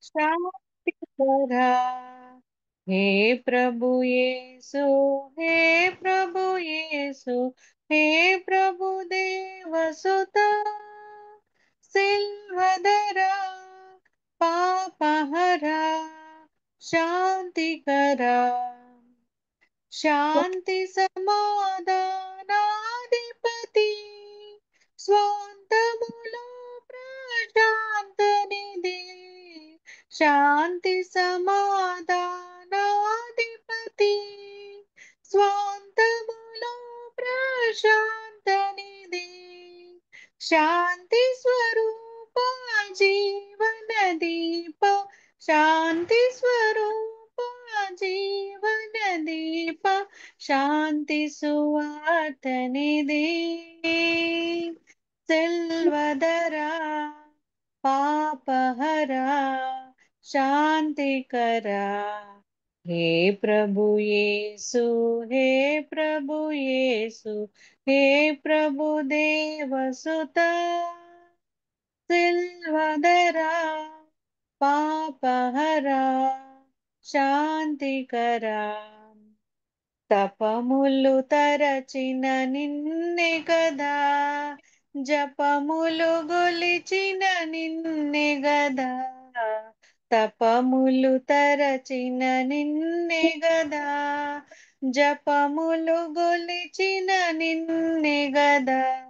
शांति करा। हे प्रभु यीशु, हे प्रभु यीशु, हे प्रभु देवसुता, सिल्वदरा पापहरा, शांति करा। శాంతి సమాధానాధిపతి, స్వాంతములో ప్రశాంతనిధి. శాంతి సమాధానాధిపతి, స్వాంతములో ప్రశాంతనిధి. శాంతి స్వరూప జీవన దీప, శాంతి స్వరూప జీవన దీప, శాంతి సువార్తనిది. సెల్వదరా పాపహరా, శాంతికరా. हे प्रभु यीशु, हे प्रभु यीशु, हे प्रभु देवसुता, सिल्वदरा पापहरा, శాంతికరా. తపములు తరచిన నిన్నే గదా, జపములు గొలిచిన నిన్నే గదా. తపములు తరచిన నిన్నే గదా, జపములు గొలిచిన నిన్నే గదా.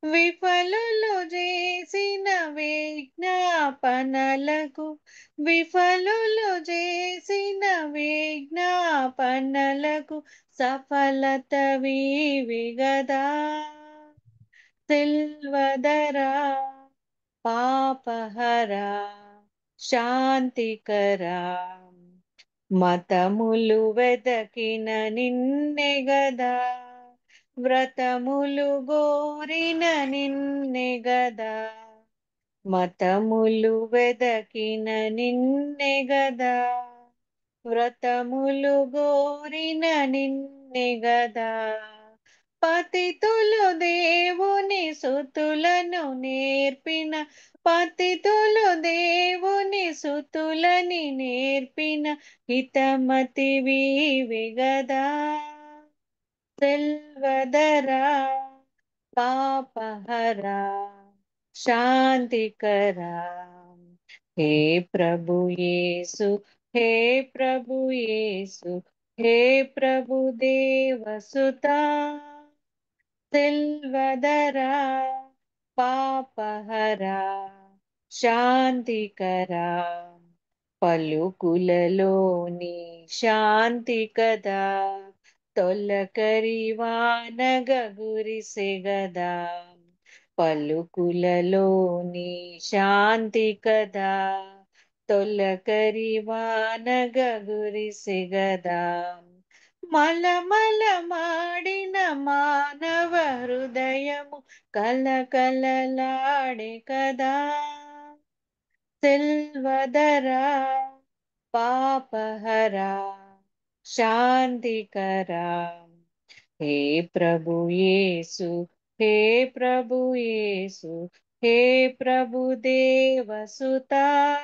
విఫలులు చేసిన విజ్ఞాపనలకు, విఫలులు చేసిన విజ్ఞాపనలకు సఫలత విగదా. సిల్వదరా పాపహరా, శాంతికరా. మతములు వెదకిన నిన్నే గదా, వ్రతములు గోరిన నిన్నే గదా. మతములు వెదకిన నిన్నే గదా, వ్రతములు గోరిన నిన్నే గదా. పతితులు దేవుని సుతులను నేర్పిన, పతితులు దేవుని సుతులని నేర్పిన హితమతివి విగదా. సెల్వదరా పాపహరా, శాంతికరా. हे प्रभु यीशु, हे प्रभु यीशु, हे प्रभु देवसुता, सिल्वदरा పాపహరా, శాంతికరా. పలుకులలోని శాంతి కదా, తొలకరి వానగ గురిసెగదా. పలుకులలోని శాంతి కదా, తొలకరి వానగ గురిసెగదా. మలమలమాడిన మానవ హృదయము కలకలలాడే కదా. సిల్వదరా పాపహరా, శాంతికరా. हे प्रभु यीशु, हे प्रभु यीशु, हे प्रभु देवसुता,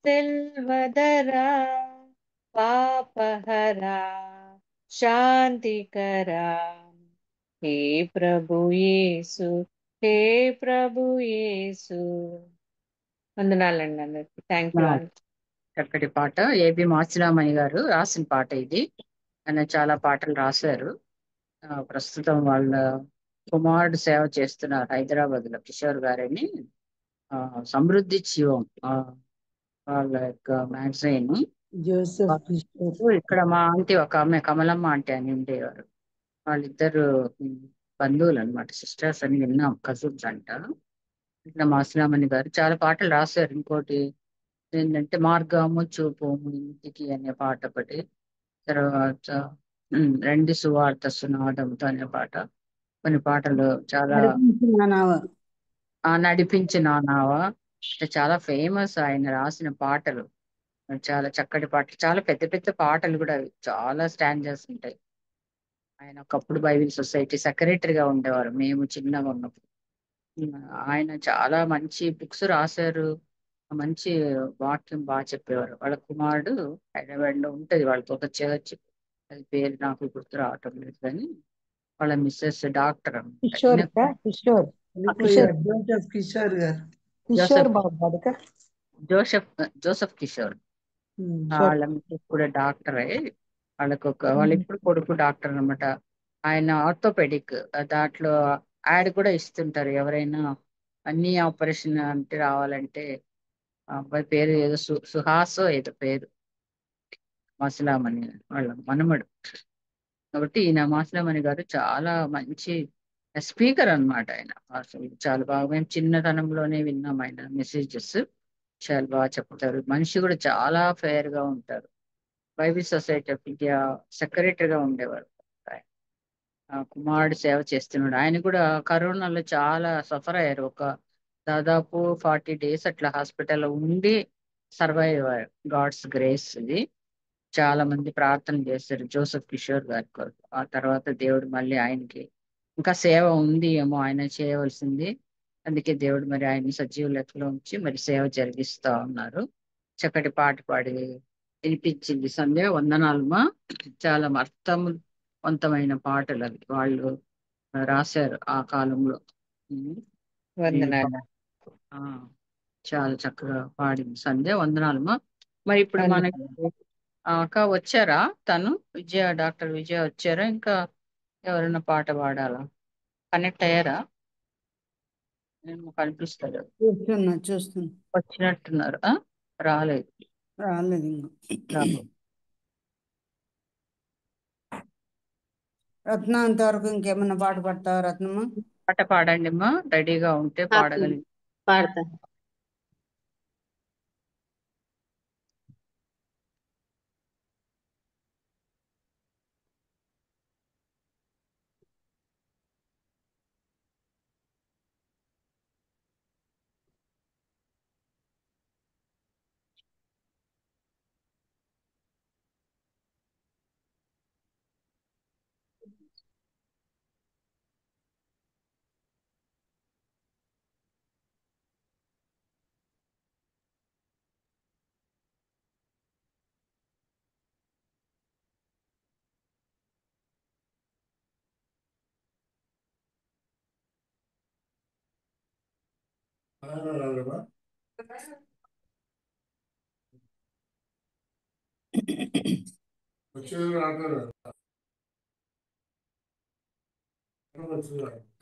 सिल्वदरा पापहरा, శాంతికరా. हे प्रभु यीशु, हे प्रभु यीशु. వందనాలండి అందరికి. థ్యాంక్ ఆ, యూ ఆల్. చక్కటి పాట ఏబి మాచిరామణి గారు రాసిన పాట ఇది. ఆయన చాలా పాటలు రాశారు. ప్రస్తుతం వాళ్ళ కుమారుడు సేవ చేస్తున్నారు హైదరాబాద్ లో, కిషోర్ గారని. సమృద్ధి జీవం వాళ్ళ యొక్క మ్యాగజైన్. జోసెఫ్ కిషోర్. ఇక్కడ మా ఆంటీ ఒక ఆమె కమలమ్మ ఆంటీ అని ఉండేవారు. వాళ్ళిద్దరు బంధువులు అనమాట, సిస్టర్స్ అని విన్నాం, కజిన్స్ అంట. ఇట్లా మాసిరామణి గారు చాలా పాటలు రాశారు. ఇంకోటి ఏంటంటే మార్గము చూపుము ఇంటికి అనే పాట ఒకటి. తర్వాత రెండు సువార్త సునాదంతో అనే పాట. కొన్ని పాటలు చాలా నడిపించిన నావా అంటే చాలా ఫేమస్ ఆయన రాసిన పాటలు. చాలా చక్కటి పాటలు, చాలా పెద్ద పెద్ద పాటలు కూడా. అవి చాలా స్టాండర్స్ ఉంటాయి. ఆయన ఒకప్పుడు బైబిల్ సొసైటీ సెక్రటరీగా ఉండేవారు మేము చిన్నగా ఉన్నప్పుడు. ఆయన చాలా మంచి బుక్స్ రాశారు. మంచి వాక్యం బాగా చెప్పేవారు. వాళ్ళ కుమారుడు హైదరాబాద్ లో ఉంటది వాళ్ళతో ఒక చర్చ్, అది పేరు నాకు గుర్తు రావటం లేదు, కానీ వాళ్ళ మిస్సెస్ డాక్టర్ అనమాట. కిషోర్ ఈయన కిషోర్ కిషోర్, జోసెఫ్ కిషోర్ గారు. కిషోర్ జోసెఫ్ బాబు కాదుక. Joseph Joseph Kishore. వాళ్ళ మిస్సెస్ కూడా డాక్టరే. వాళ్ళ ఇప్పుడు కొడుకు డాక్టర్ అనమాట. ఆయన ఆర్థోపెడిక్, దాంట్లో యాడ్ కూడా ఇస్తుంటారు. ఎవరైనా అన్ని ఆపరేషన్ అంటే రావాలంటే, ఆ అబ్బాయి పేరు ఏదో సుహాసో ఏదో పేరు, మాసులామణి వాళ్ళ మనమడు. కాబట్టి ఈయన మాసులామణి గారు చాలా మంచి స్పీకర్ అన్నమాట. ఆయన అసలు చాలా బాగా, మేము చిన్నతనంలోనే విన్నాం ఆయన మెసేజెస్. చాలా బాగా చెప్తారు. మనిషి కూడా చాలా ఫేర్ గా ఉంటారు. బైబిల్ సొసైటీ ఆఫ్ ఇండియా సెక్రటరీగా ఉండేవారు. కుమారుడు సేవ చేస్తున్నాడు. ఆయన కూడా కరోనాలో చాలా సఫర్ అయ్యారు. దాదాపు 40 days అట్లా హాస్పిటల్లో ఉండి సర్వైవ్ అయ్యారు. గాడ్స్ గ్రేస్ ఇది. చాలా మంది ప్రార్థన చేశారు జోసెఫ్ కిషోర్ గారి కొరకు. ఆ తర్వాత దేవుడు మళ్ళీ ఆయనకి ఇంకా సేవ ఉంది ఏమో ఆయన చేయవలసింది. అందుకే దేవుడు మరి ఆయన్ని సజీవ లెక్కలో ఉంచి మరి సేవ జరిగిస్తా ఉన్నారు. చక్కటి పాట పాడి వినిపించింది సంధ్య. వందనాలమ్మా. చాలా అర్థవంతమైన పాటలు అవి వాళ్ళు రాశారు ఆ కాలంలో. ఉమ్, ఈ వందనాలు. ఆ చాలా చక్కగా పాడింది సంధ్య. వందనాలమ్మా. మరి ఇప్పుడు మనకి వందనాలు. అక్క వచ్చారా? తను డాక్టర్ విజయ వచ్చారా? ఇంకా ఎవరైనా పాట పాడాలా? కనెక్ట్ అయ్యారా? నేను కనిపిస్తారు, చూస్తున్నా వచ్చినట్టున్నారు. రాలేదు. రాలేదు ఇంకా. రాలేదు. రత్న అంతవరకు ఇంకేమన్నా పాట పడతావా రత్నమ్మ? పాట పాడండి అమ్మా, రెడీగా ఉంటే పాడగలి. పాడతా.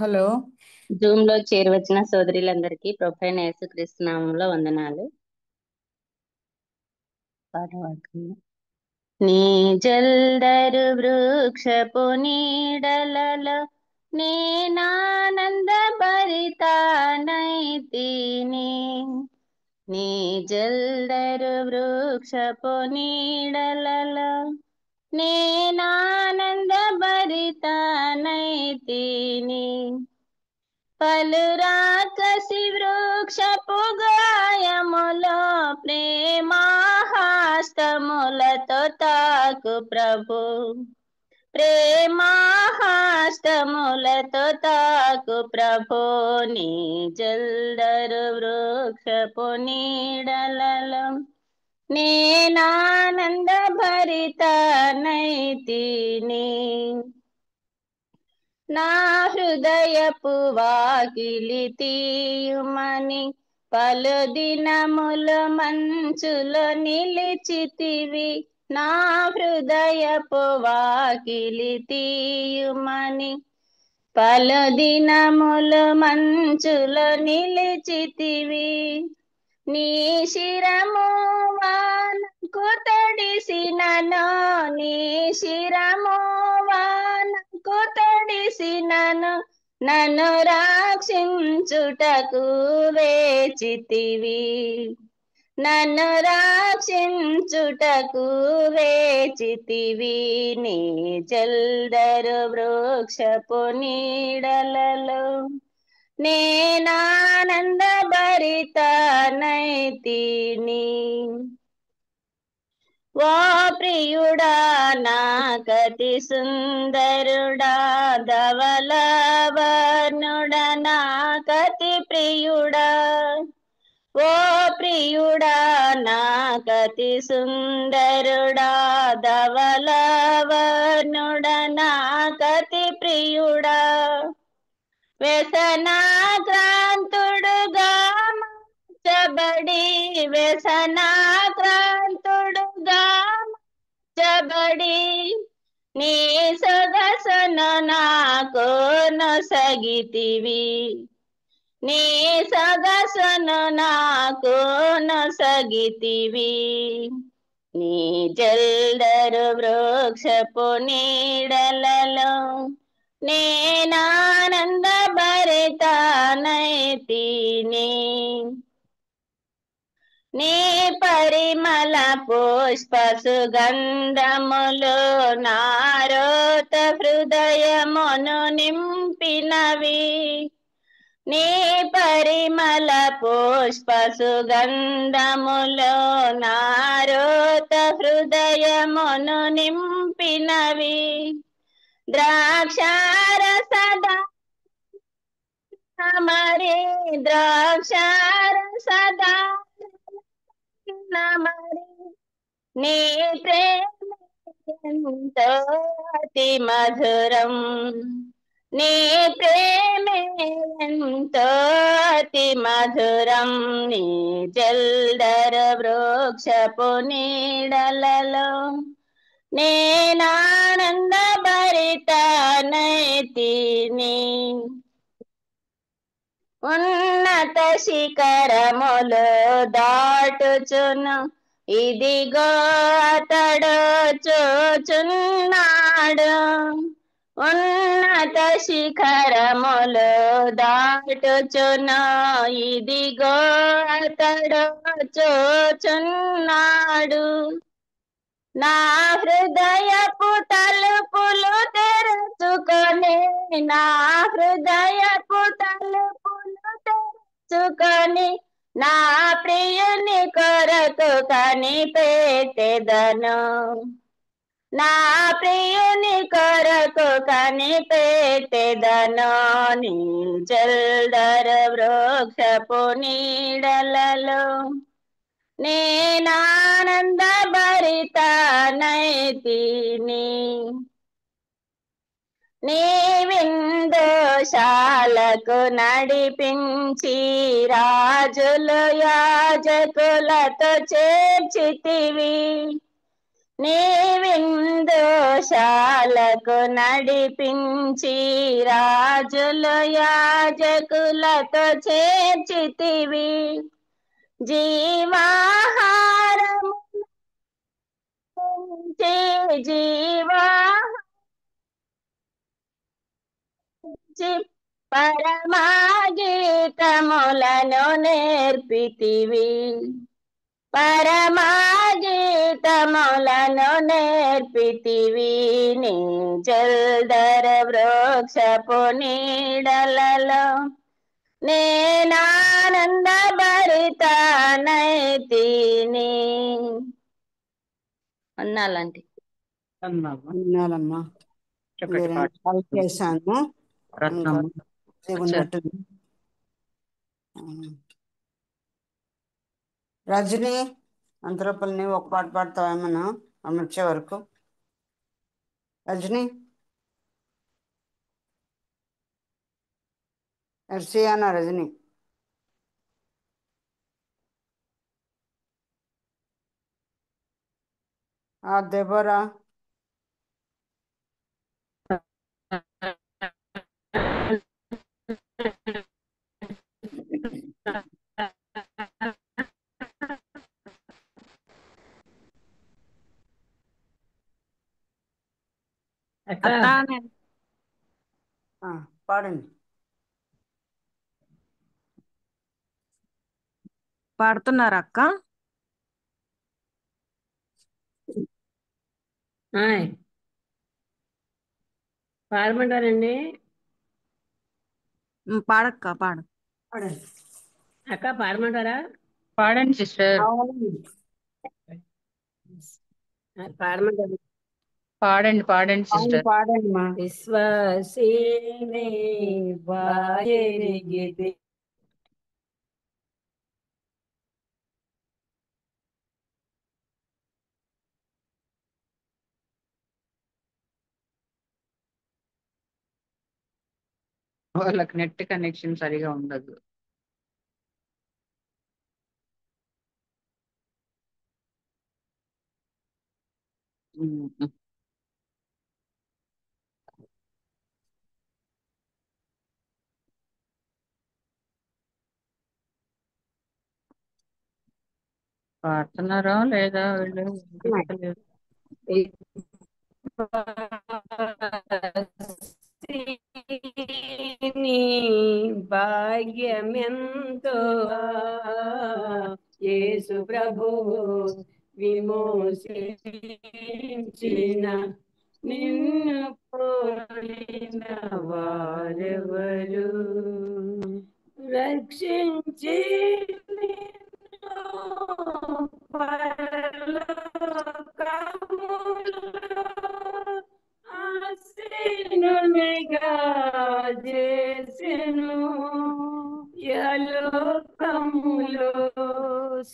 హలో. జూమ్ లో చేరవచ్చిన సోదరులందరికీ ప్రభువైన యేసుక్రీస్తు నామములో వందనాలు. పాట పాడుకుందాం. నీ జల్దరు వృక్షపు నీడలలో నేనానంద భరితానైతిని. నీ జల్దరు వృక్షపు నీడలలో నేనానంద భరితానైతిని. పలు రాకసి వృక్షపు గాయములో ప్రేమాహస్తములతో తాకు ప్రభు. ప్రేమాహస్తములతో తాకు ప్రభు. నీ జల్దరు వృక్షపు నీడలలో నేనానంద భరితానైతిని. నా హృదయపు వాకిలి తీయుమని పలు దినములు మంచులో నిలిచితివి. నా హృదయపు వాకిలి తీయుమని పలు దినములు మంచులో నిలిచితివి. నీ శిరము వానకు తడిసినను, నీ శిరము వానకు తడిసినను, నన్ను రక్షించుటకు వేచితివి. నన్ను రక్షించుటకు వేచితివి. నీ జల్దరు వృక్షపు నీడలలో నేనానంద భరితానైతిని. ఓ ప్రియుడా నాకతి సుందరుడా, ధవలవర్ణుడా నాకతి ప్రియుడా. ఓ ప్రియ ప్రియుడా నాకతి సుందరుడా ధవలవర్ణుడా నాకతి ప్రియుడా వ్యసనాక్రాంతుడుగా మార్చబడి వ్యసనాక్రాంతుడుగా మార్చబడి నీ సొగసును నాకు నొసగితివి నీ సొగసును నాకు నొసగితివి నీ జల్దరు వృక్షపు నీడలలో నేనానంద భరితానైతిని నీ పరిమళ పుష్ప సుగంధములు నారోత హృదయమును నింపినవి నీ పరిమళ పుష్ప సుగంధములు నారోత హృదయమును నింపినవి ద్రాక్షారసదా మరి ద్రాక్షారసదా మరి నీ ప్రేమ ఎంతో అతి మధురం నీ ప్రేమే ఎంతో అతి మధురం నీ జల్దర వృక్షపు నీడలలో నేనానంద భరితానైతిని ఉన్నత శిఖరములు దాటుచును ఇదిగో అతడు చూచున్నాడు ఉన్నత శిఖరములు దాటుచును ఇదిగో అతడు చూచున్నాడు నా హృదయపు తలుపులు తెరుచుకొని నా హృదయపు తలుపులు తెరుచుకొని నా ప్రియుని కొరకు కనిపెట్టెదను నా ప్రియుని కొరకు కనిపెట్టెదను నీ జల్దర వృక్షపు నీడలలో నేనానంద భరితానైతిని నీ విందుశాలకు నడిపించి రాజులు యాజకులతో చేర్చితివి నీ విందుశాలకు నడిపించి రాజులు యాజకులతో చేర్చితివి జీవాహారము పరమాగీతములను నేర్పితివి పరమాగీతములను నేర్పితివి నీ జల్దర వృక్షపు నీడలలో నేనానంద భరితానైతిని అన్నాలంటే అన్నామా విన్నాలమ్మా చక్కటి మీరు పాట హెల్ప్ చేశాను రత్నం ఉన్నట్టు రజని అంతలోపల నీవు ఒక పాట పాడతావేమన్నా ఆమె వచ్చే వరకు రజని ఎర్సియానా రజని దెబోరా పాడండి పాడుతున్నారా అక్క? పాడమంటారండి పాడక్క పాడు. పాడండి అక్క పాడమంటారా? పాడండి సిస్టర్ పాడమంటారు పాడండి సిస్టర్ పాడండి మా విశ్వాసీనే బాయెరిగితి వాళ్ళకి నెట్ కనెక్షన్ సరిగా ఉండదు. ఉమ్. పాడుతున్నారా లేదా వీళ్ళు వినిపిస్తలేదు. నీ భాగ్యమెంతో యేసు ప్రభు విమోచించిన నిన్ను పోలిన వారెవరు రక్షించి నిన్ను పరలోకములో ఆసీనునిగా చేసెను యలోకములో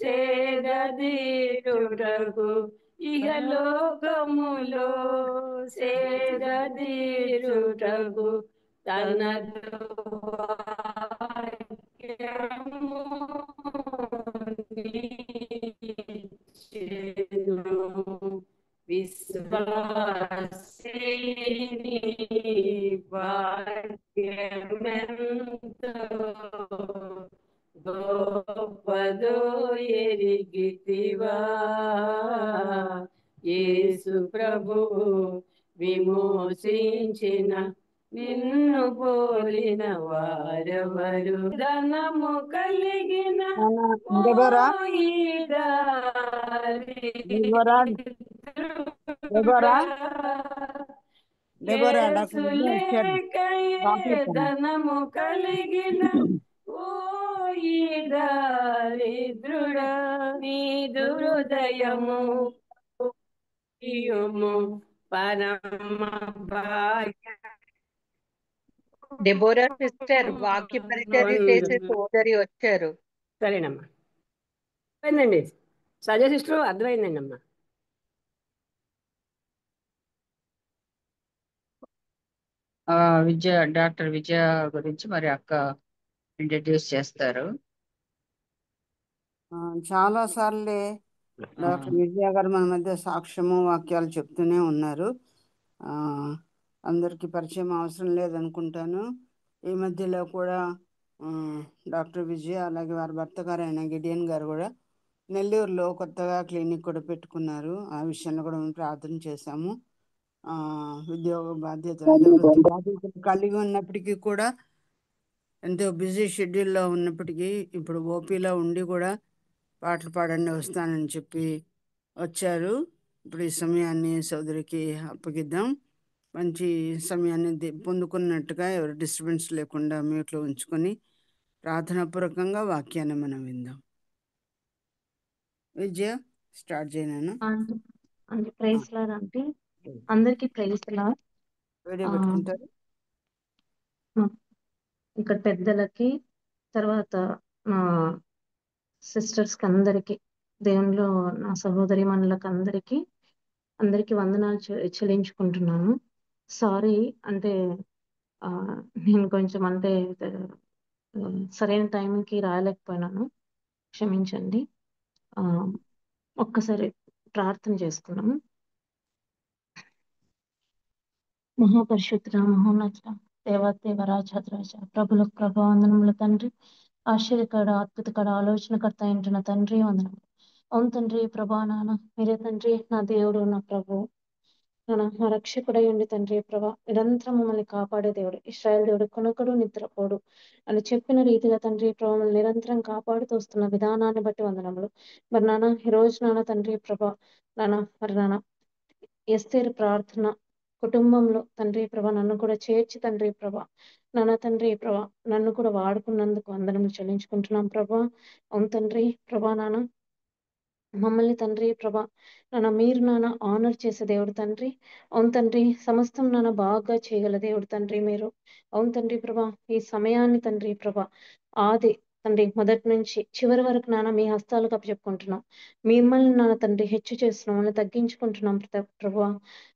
సేదదీరుటకు ఇహలోకములో సేదదీరుటకు తనదు వాక్యము నిచ్చెను. విశ్వాసిని భాగ్యమెంతో గొప్పదో ఎరిగితివా యేసు ప్రభు విమోచించిన నిన్ను పోలిన వారెవరు ధనము కలిగిన Deborah Deborah Deborah Deborah doctor Vijay వచ్చాడు. ధనము కలిగిన ఓ ఈ దారిద్రుడా నీదు హృదయము పరమ భాగ్య డెబోరా సిస్టర్ వాక్య పరిచర్య చేసే సోదరి వచ్చారు. సరేనమ్మా, అర్థమైందండి. సజ సిస్టర్ అర్థమైందండి అమ్మా. డాక్టర్ విజయ గురించి మరి అక్క ఇంట్రడ్యూస్ చేస్తారు. చాలా సార్లే డాక్టర్ విజయ గారు మన మధ్య సాక్ష్యము వాక్యాలు చెప్తూనే ఉన్నారు. అందరికీ పరిచయం అవసరం లేదనుకుంటాను. ఈ మధ్యలో కూడా డాక్టర్ విజయ అలాగే వారి భర్త గారు అయిన గిడియన్ గారు కూడా నెల్లూరులో కొత్తగా క్లినిక్ కూడా పెట్టుకున్నారు. ఆ విషయంలో కూడా మేము ప్రార్థన చేశాము. ఉద్యోగ బాధ్యతలు అంటే వృత్తి బాధ్యతలు కలిగి ఉన్నప్పటికీ కూడా ఎంతో బిజీ షెడ్యూల్లో ఉన్నప్పటికీ ఇప్పుడు ఓపీలో ఉండి కూడా పాటలు పాడండి వస్తానని చెప్పి వచ్చారు. ఇప్పుడు ఈ సమయాన్ని సోదరికి అప్పగిద్దాం. మంచి సమయాన్ని పొందుకున్నట్టుగా ఎవరు డిస్టర్బెన్స్ లేకుండా మ్యూట్లో ఉంచుకొని ప్రార్థనాపూర్వకంగా వాక్యాన్ని మనం విందాం. విజయ స్టార్ట్ చేయను. అంటే ప్రైజ్ లాడ్ అంటే అందరికి ప్రైజ్ లాడ్. వీడియో పెట్టుకుంటారు. ఇక్కడ పెద్దలకి తర్వాత నా సిస్టర్స్కి అందరికి దేవునిలో నా సహోదరి మనులకు అందరికి వందనాలు చెల్లించుకుంటున్నాను. సారీ అంటే నేను కొంచెం అంటే సరైన టైంకి రాయలేకపోయినాను, క్షమించండి. ఒక్కసారి ప్రార్థన చేసుకున్నాము. మహాపరిశుద్ధ మహోన్నత దేవరాజ ప్రభులకు ప్రభావందనముల తండ్రి, ఆశ్చర్యకర అద్భుతకర ఆలోచనకర్త అయిన తండ్రి వందనములు. అవును తండ్రి ప్రభా, నాన్న మీరే తండ్రి, నా దేవుడు, నా ప్రభు, నా రక్షకుడై ఉండి తండ్రి ప్రభా నిరంతరం మమ్మల్ని కాపాడే దేవుడు, ఇశ్రాయేల్ దేవుడు, కొనకడు నిద్రపోడు అని చెప్పిన రీతిగా తండ్రి ప్రభా నిరంతరం కాపాడుతూ వస్తున్న విధానాన్ని బట్టి వందనములు. మరి నాన్న ఈ రోజు నాన్న తండ్రి ప్రభా నాన్న ఎస్తేరు ప్రార్థన కుటుంబంలో తండ్రి ప్రభా నన్ను కూడా చేర్చి తండ్రి ప్రభా నాన్న తండ్రి ప్రభా నన్ను కూడా వాడుకున్నందుకు వందనములు చెల్లించుకుంటున్నాం ప్రభా. అవును తండ్రి ప్రభా నాన్న మమ్మల్ని తండ్రి ప్రభా మీరు ఆనర్ చేసే దేవుడు తండ్రి. అవును తండ్రి సమస్తం బాగా చేయగల దేవుడు తండ్రి మీరు. అవును తండ్రి ప్రభా ఈ సమయాన్ని తండ్రి ప్రభా తండ్రి మొదటి నుంచి చివరి వరకు నాన్న మీ హస్తాలకు అప్పచెప్పుకుంటున్నాం. మిమ్మల్ని నాన్న తండ్రి హెచ్చు చేస్తున్నాం, మమ్మల్ని తగ్గించుకుంటున్నాం ప్రభా.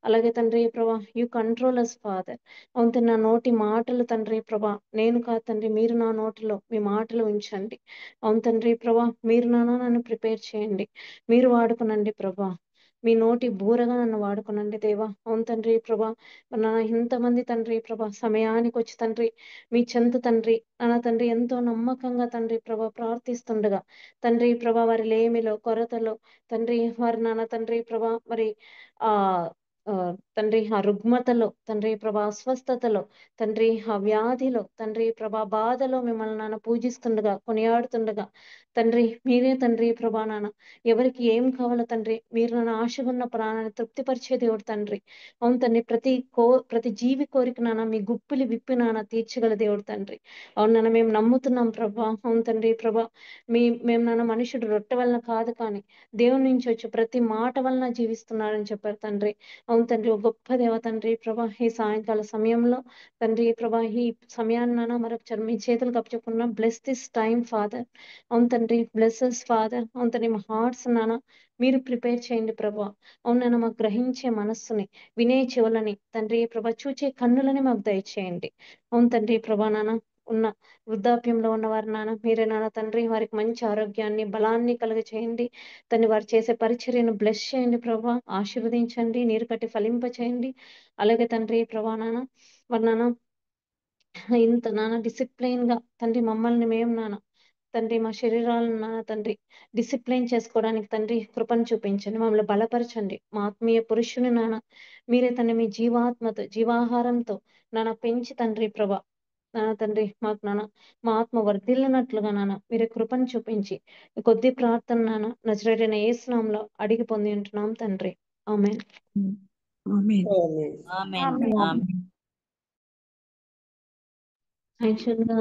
అలాగే తండ్రి ప్రభా, యూ కంట్రోల్ అస్ ఫాదర్. అవును తండ్రి, నా నోటి మాటలు తండ్రి ప్రభా, నేను కాదు తండ్రి, మీరు నా నోటిలో మీ మాటలు ఉంచండి. అవును తండ్రి ప్రభా, మీరు నాన్న నన్ను ప్రిపేర్ చేయండి, మీరు వాడుకునండి ప్రభా. మీ నోటి బూరగా నన్ను వాడుకునండి దేవా. అవును తండ్రి ప్రభా, నా ఇంతమంది తండ్రి ప్రభా సమయానికి వచ్చి తండ్రి మీ చెంత తండ్రి నాన్న తండ్రి ఎంతో నమ్మకంగా తండ్రి ప్రభా ప్రార్థిస్తుండగా తండ్రి ప్రభా వారి లేమిలో కొరతలో తండ్రి వారి నాన్న తండ్రి ప్రభా మరి ఆ ఆ, తండ్రి ఆ రుగ్మతలో తండ్రి ప్రభా అస్వస్థతలో తండ్రి ఆ వ్యాధిలో తండ్రి ప్రభా బాధలో మిమ్మల్ని నాన్న పూజిస్తుండగా కొనియాడుతుండగా తండ్రి మీరే తండ్రి ప్రభా నాన్న ఎవరికి ఏం కావాలో తండ్రి మీరు నన్ను ఆశగా ఉన్న ప్రాణాన్ని తృప్తిపరిచే దేవుడు తండ్రి. అవును తండ్రి, ప్రతి జీవి కోరిక నాన్న మీ గుప్పిలి విప్పి నాన్న తీర్చగల దేవుడు తండ్రి. అవును నాన్న, మేము నమ్ముతున్నాం ప్రభా. అవును తండ్రి ప్రభా, మేము నాన్న మనుషుడు రొట్టె వలన కాదు కానీ దేవుని నుంచి వచ్చి ప్రతి మాట వలన జీవిస్తున్నారని చెప్పారు తండ్రి. అవును తండ్రి, ఒక గొప్ప దేవ తండ్రి ప్రభా, ఈ సాయంకాల సమయంలో తండ్రి ప్రభా ఈ సమయాన్ని నాన్న మరొక మీ చేతులకు అప్పచెప్పుకున్నాం. Bless this time father. అవును తండ్రి, బ్లెస్సెస్ ఫాదర్. అవును తండ్రి, మా హార్ట్స్ నాన్న మీరు ప్రిపేర్ చేయండి ప్రభా. అవును నాన్న, మాకు గ్రహించే మనస్సుని, వినే చెవులని తండ్రి ప్రభా, చూచే కన్నులని మాకు దయచేయండి. అవును తండ్రి ప్రభా నాన్న, ఉన్న వృద్ధాప్యంలో ఉన్నవారు నాన్న మీరే నాన్న తండ్రి వారికి మంచి ఆరోగ్యాన్ని బలాన్ని కలుగ చేయండి. తండ్రి వారు చేసే పరిచర్యను బ్లెస్ చేయండి ప్రభా, ఆశీర్వదించండి, నీరు కట్టి ఫలింప చేయండి. అలాగే తండ్రి ప్రభా నాన్న మరి నాన్న ఇంత నాన్న డిసిప్లైన్ గా తండ్రి మమ్మల్ని మేము నాన్న తండ్రి మా శరీరాలను నాన్న తండ్రి డిసిప్లైన్ చేసుకోవడానికి తండ్రి కృపను చూపించండి, మమ్మల్ని బలపరచండి. మా ఆత్మీయ పురుషుని నాన్న మీరే తండ్రి మీ జీవాత్మతో జీవాహారంతో నాన్న పెంచి తండ్రి ప్రభా నాన్న తండ్రి మాకు నాన్న మా ఆత్మ వర్ధిల్లినట్లుగా నాన్న మీరే కృపను చూపించి ఈ కొద్ది ప్రార్థన నాన్న నజరేయుడైన యేసు నామములో అడిగి పొంది ఉంటున్నాం తండ్రి. ఆమేన్. ఆమేన్. ఆమేన్. ఆమేన్. ఆమేన్. యాక్చువల్గా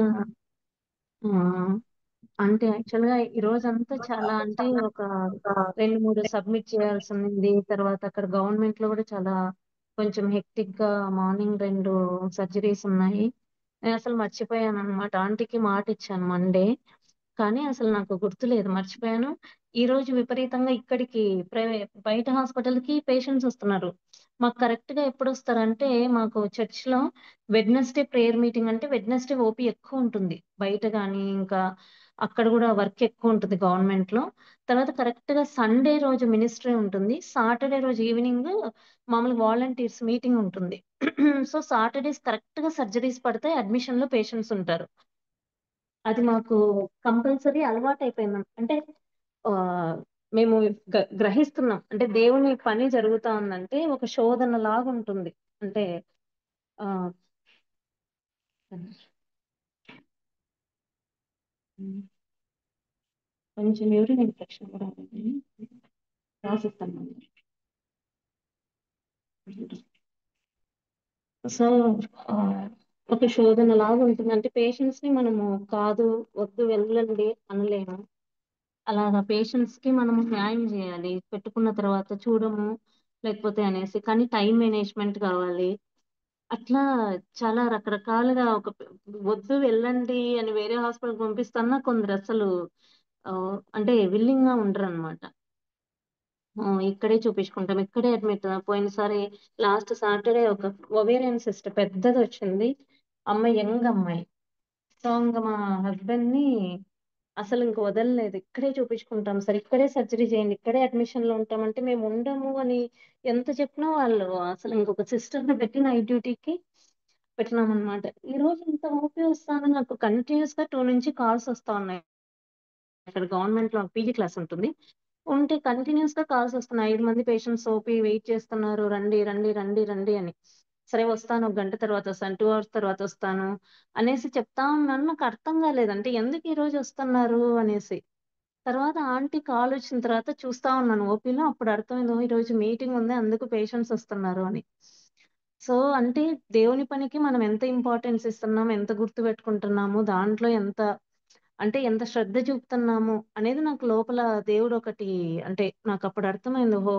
అంటే యాక్చువల్గా ఈ రోజంతా చాలా అంటే ఒక 2-3 సబ్మిట్ చేయాల్సి ఉంది. తర్వాత అక్కడ గవర్నమెంట్ లో కూడా చాలా కొంచెం హెక్టిక్ గా మార్నింగ్ 2 సర్జరీస్ ఉన్నాయి. నేను అసలు మర్చిపోయాను అనమాట. ఆంటీకి మాట ఇచ్చాను మండే, కానీ అసలు నాకు గుర్తులేదు, మర్చిపోయాను. ఈ రోజు విపరీతంగా ఇక్కడికి బయట హాస్పిటల్ కి పేషెంట్స్ వస్తున్నారు. మాకు కరెక్ట్ గా ఎప్పుడు వస్తారంటే మాకు చర్చ్ లో వెడ్నెస్డే ప్రేయర్ మీటింగ్, అంటే వెడ్నెస్డే ఓపీ ఎక్కువ ఉంటుంది బయట గానీ, ఇంకా అక్కడ కూడా వర్క్ ఎక్కువ ఉంటుంది గవర్నమెంట్ లో. తర్వాత కరెక్ట్ గా సండే రోజు మినిస్ట్రీ ఉంటుంది, సాటర్డే రోజు ఈవినింగ్ మామూలు వాలంటీర్స్ మీటింగ్ ఉంటుంది. సో సాటర్డేస్ కరెక్ట్ గా సర్జరీస్ పడతాయి, అడ్మిషన్ లో పేషెంట్స్ ఉంటారు. అది మాకు కంపల్సరీ అలవాటు అయిపోయింది. అంటే ఆ మేము గ్రహిస్తున్నాం, అంటే దేవుని పని జరుగుతా ఉందంటే ఒక శోధన లాగా ఉంటుంది. అంటే ఆ కొంచెం యూరిన్ ఇన్ఫెక్షన్ కూడా ఉంది, రాసిస్తాను. సో ఒక శోధన లాగా ఉంటుంది. అంటే పేషెంట్స్ ని మనము కాదు వద్దు వెళ్ళండి అనలేము. అలాగా పేషెంట్స్ కి మనం న్యాయం చేయాలి, పెట్టుకున్న తర్వాత చూడము లేకపోతే అనేసి, కానీ టైం మేనేజ్మెంట్ కావాలి. అట్లా చాలా రకరకాలుగా వద్దు వెళ్ళండి అని వేరే హాస్పిటల్ పంపిస్తున్నా కొందరు అసలు అంటే విల్లింగ్ గా ఉండరు అనమాట. ఇక్కడే చూపించుకుంటాం, ఇక్కడే అడ్మిట్. పోయినసారి లాస్ట్ సాటర్డే ఒక ఒవేరియన్ సిస్ట్ పెద్దది వచ్చింది, అమ్మాయి యంగ్ అమ్మాయి. సో ఇంకా మా హస్బెండ్ ని అసలు ఇంక వదలలేదు, ఇక్కడే చూపించుకుంటాం సార్, ఇక్కడే సర్జరీ చేయండి, ఇక్కడే అడ్మిషన్ లో ఉంటామంటే మేము ఉండము అని ఎంత చెప్పినా వాళ్ళు అసలు ఇంకొక సిస్టర్ ని పెట్టి నైట్ డ్యూటీకి పెట్టినాం అనమాట. ఈ రోజు ఇంత ఓపీ వస్తాను, నాకు కంటిన్యూస్ గా 2 నుంచి కాల్స్ వస్తా ఉన్నాయి. ఇక్కడ గవర్నమెంట్ లో పీజీ క్లాస్ ఉంటుంది, ఉంటే కంటిన్యూస్ గా కాల్స్ వస్తున్నాయి. 5 మంది పేషెంట్స్ ఓపీ వెయిట్ చేస్తున్నారు, రండి రండి రండి రండి అని. సరే వస్తాను, 1 గంట తర్వాత వస్తాను, 2 hours తర్వాత వస్తాను అనేసి చెప్తా ఉన్నాను. నాకు అర్థం కాలేదు, అంటే ఎందుకు ఈ రోజు వస్తున్నారు అనేసి. తర్వాత ఆంటీ కాల్ వచ్చిన తర్వాత చూస్తా ఉన్నాను ఓపీలో, అప్పుడు అర్థమైంది, ఈ రోజు మీటింగ్ ఉంది అందుకు పేషెంట్స్ వస్తున్నారు అని. సో అంటే దేవుని పనికి మనం ఎంత ఇంపార్టెన్స్ ఇస్తున్నాము, ఎంత గుర్తు పెట్టుకుంటున్నాము, దాంట్లో ఎంత శ్రద్ధ చూపుతున్నాము అనేది నాకు లోపల దేవుడు ఒకటి, అంటే నాకు అప్పుడు అర్థమైంది. ఓహో,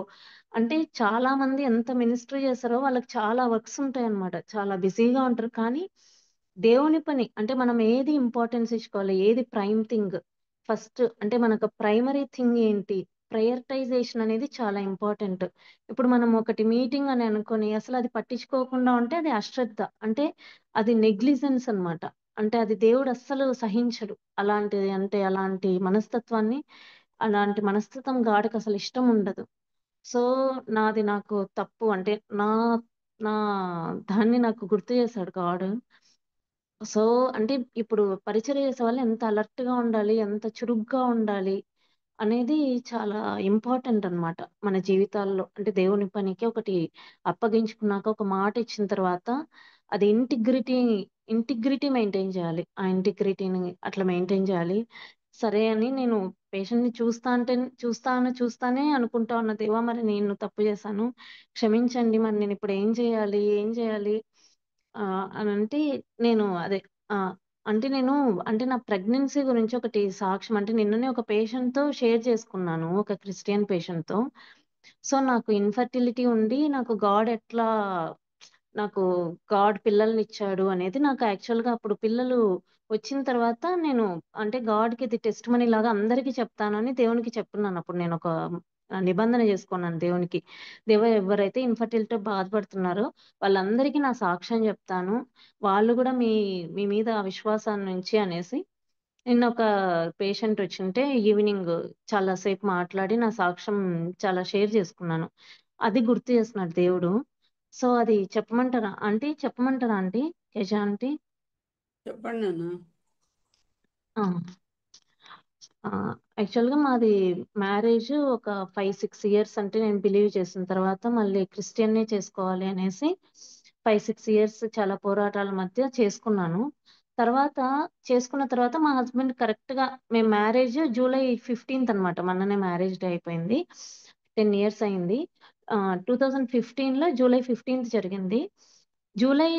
అంటే చాలా మంది ఎంత మినిస్ట్రీ చేస్తారో వాళ్ళకి చాలా వర్క్స్ ఉంటాయి అన్నమాట, చాలా బిజీగా ఉంటారు. కానీ దేవుని పని అంటే మనం ఏది ఇంపార్టెన్స్ ఇచ్చుకోవాలి, ఏది ప్రైమ్ థింగ్ ఫస్ట్ అంటే మనకు ప్రైమరీ థింగ్ ఏంటి, ప్రయరిటైజేషన్ అనేది చాలా ఇంపార్టెంట్. ఇప్పుడు మనం ఒకటి మీటింగ్ అని అనుకొని అసలు అది పట్టించుకోకుండా ఉంటే అది అశ్రద్ధ, అంటే అది నెగ్లిజెన్స్ అన్నమాట. అంటే అది దేవుడు అస్సలు సహించడు అలాంటిది, అంటే అలాంటి మనస్తత్వం గాడికి అసలు ఇష్టం ఉండదు. సో నాకు తప్పు అంటే నా నా దాన్ని నాకు గుర్తు చేశాడు గాడ్. సో అంటే ఇప్పుడు పరిచర్య చేసే వాళ్ళు ఎంత అలర్ట్ గా ఉండాలి, ఎంత చురుగ్గా ఉండాలి అనేది చాలా ఇంపార్టెంట్ అన్నమాట మన జీవితాల్లో. అంటే దేవుని పనికి ఒకటి అప్పగించుకున్నాక, ఒక మాట ఇచ్చిన తర్వాత అది ఇంటిగ్రిటీ మెయింటైన్ చేయాలి. ఆ ఇంటిగ్రిటీని అట్లా మెయింటైన్ చేయాలి. సరే అని నేను పేషెంట్ ని చూస్తానే అనుకుంటా ఉన్న, దేవా మరి నేను తప్పు చేశాను, క్షమించండి, మరి నేను ఇప్పుడు ఏం చేయాలి అని అంటే నేను అదే ఆ అంటే నేను అంటే నా ప్రెగ్నెన్సీ గురించి ఒకటి సాక్ష్యం, అంటే నిన్ననే ఒక పేషెంట్ తో షేర్ చేసుకున్నాను, ఒక క్రిస్టియన్ పేషెంట్ తో. సో నాకు ఇన్ఫర్టిలిటీ ఉండి నాకు గాడ్ పిల్లల్ని ఇచ్చాడు అనేది నాకు యాక్చువల్ గా అప్పుడు పిల్లలు వచ్చిన తర్వాత నేను అంటే గాడ్ కి ఇది టెస్ట్ మనీ లాగా అందరికీ చెప్తానని దేవునికి చెప్తున్నాను. అప్పుడు నేను ఒక నిబంధన చేసుకున్నాను దేవునికి, దేవా ఎవరైతే ఇన్ఫర్టిలిటీ బాధపడుతున్నారో వాళ్ళందరికీ నా సాక్ష్యం చెప్తాను, వాళ్ళు కూడా మీ మీద ఆ విశ్వాసాన్ని నుంచి అనేసి. నిన్న ఒక పేషెంట్ వచ్చింటే ఈవినింగ్ చాలా సేపు మాట్లాడి నా సాక్ష్యం చాలా షేర్ చేసుకున్నాను. అది గుర్తు చేస్తున్నాడు దేవుడు. సో అది చెప్పమంటారా ఆంటీ, యజా ఆంటీ? చెప్పండి నాన్న. ఆ, యాక్చువల్గా మాది మ్యారేజ్ ఒక 5-6 ఇయర్స్, అంటే నేను బిలీవ్ చేసిన తర్వాత మళ్ళీ క్రిస్టియన్నే చేసుకోవాలి అనేసి 5-6 ఇయర్స్ చాలా పోరాటాల మధ్య చేసుకున్నాను. చేసుకున్న తర్వాత మా హస్బెండ్ కరెక్ట్ గా మేము మ్యారేజ్ జూలై 15th అనమాట, మొన్ననే మ్యారేజ్ డే అయిపోయింది, 10 ఇయర్స్ అయింది. 2015 లో జూలై 15th జరిగింది. జూలై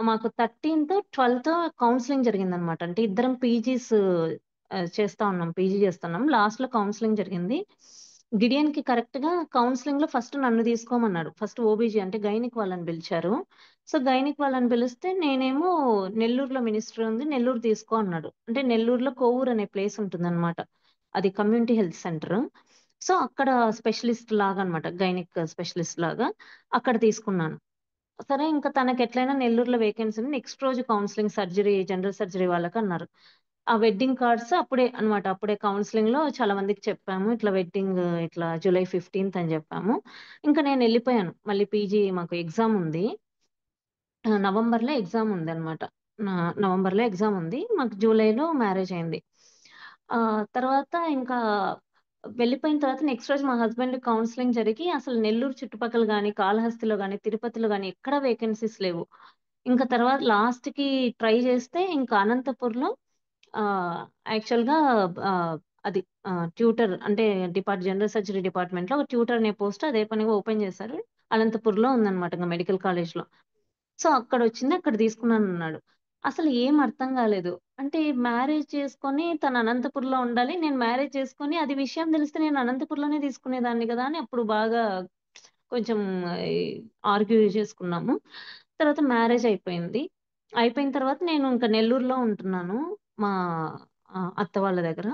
మాకు 13th 12th కౌన్సిలింగ్ జరిగింది అనమాట. అంటే ఇద్దరం పీజీస్ పీజీ చేస్తున్నాం, లాస్ట్ లో కౌన్సిలింగ్ జరిగింది. గిడియన్ కి కరెక్ట్ గా కౌన్సిలింగ్ లో ఫస్ట్ నన్ను తీసుకోమన్నాడు. ఫస్ట్ ఓబీజీ అంటే గైనిక్ వాళ్ళని పిలిచారు. సో గైనిక్ వాళ్ళని పిలిస్తే నేనేమో నెల్లూరులో మినిస్ట్రీ ఉంది, నెల్లూరు తీసుకో అన్నాడు. అంటే నెల్లూరులో కోవూరు అనే ప్లేస్ ఉంటుంది అనమాట, అది కమ్యూనిటీ హెల్త్ సెంటర్. సో అక్కడ స్పెషలిస్ట్ లాగా అనమాట, గైనిక్ స్పెషలిస్ట్ లాగా అక్కడ తీసుకున్నాను. సరే ఇంకా తనకి ఎట్లయినా నెల్లూరులో వేకెన్సీ ఉంది, నెక్స్ట్ రోజు కౌన్సిలింగ్ జనరల్ సర్జరీ వాళ్ళకి అన్నారు. ఆ వెడ్డింగ్ కార్డ్స్ అప్పుడే కౌన్సిలింగ్ లో చాలా మందికి చెప్పాము, ఇట్లా జూలై 15th అని చెప్పాము. ఇంకా నేను వెళ్ళిపోయాను. మళ్ళీ పీజీ మాకు ఎగ్జామ్ ఉంది, నవంబర్ లో ఎగ్జామ్ ఉంది అనమాట. నవంబర్ లో ఎగ్జామ్ ఉంది, మాకు జూలైలో మ్యారేజ్ అయింది. తర్వాత ఇంకా వెళ్ళిపోయిన తర్వాత నెక్స్ట్ రోజు మా హస్బెండ్ కౌన్సిలింగ్ జరిగి అసలు నెల్లూరు చుట్టుపక్కల గానీ, కాళహస్తిలో గానీ, తిరుపతిలో గానీ ఎక్కడ వేకెన్సీస్ లేవు. ఇంకా తర్వాత లాస్ట్ కి ట్రై చేస్తే ఇంకా అనంతపూర్లో యాక్చువల్ గా ఆ, అది ట్యూటర్ అంటే జనరల్ సర్జరీ డిపార్ట్మెంట్ లో ఒక ట్యూటర్ అనే పోస్ట్ అదే పనిగా ఓపెన్ చేశారు. అనంతపూర్లో ఉందన్నమాట, ఇంకా మెడికల్ కాలేజ్ లో. సో అక్కడ వచ్చింది, అక్కడ తీసుకున్నాను అన్నాడు. అసలు ఏం అర్థం కాలేదు. అంటే మ్యారేజ్ చేసుకొని తను అనంతపురంలో ఉండాలి, నేను మ్యారేజ్ చేసుకొని అది విషయం తెలిస్తే నేను అనంతపురంలోనే తీసుకునేదాన్ని కదా అని అప్పుడు బాగా కొంచెం ఆర్గ్యూ చేసుకున్నాము. తర్వాత మ్యారేజ్ అయిపోయింది. అయిపోయిన తర్వాత నేను ఇంకా నెల్లూరులో ఉంటున్నాను, మా అత్త వాళ్ళ దగ్గర.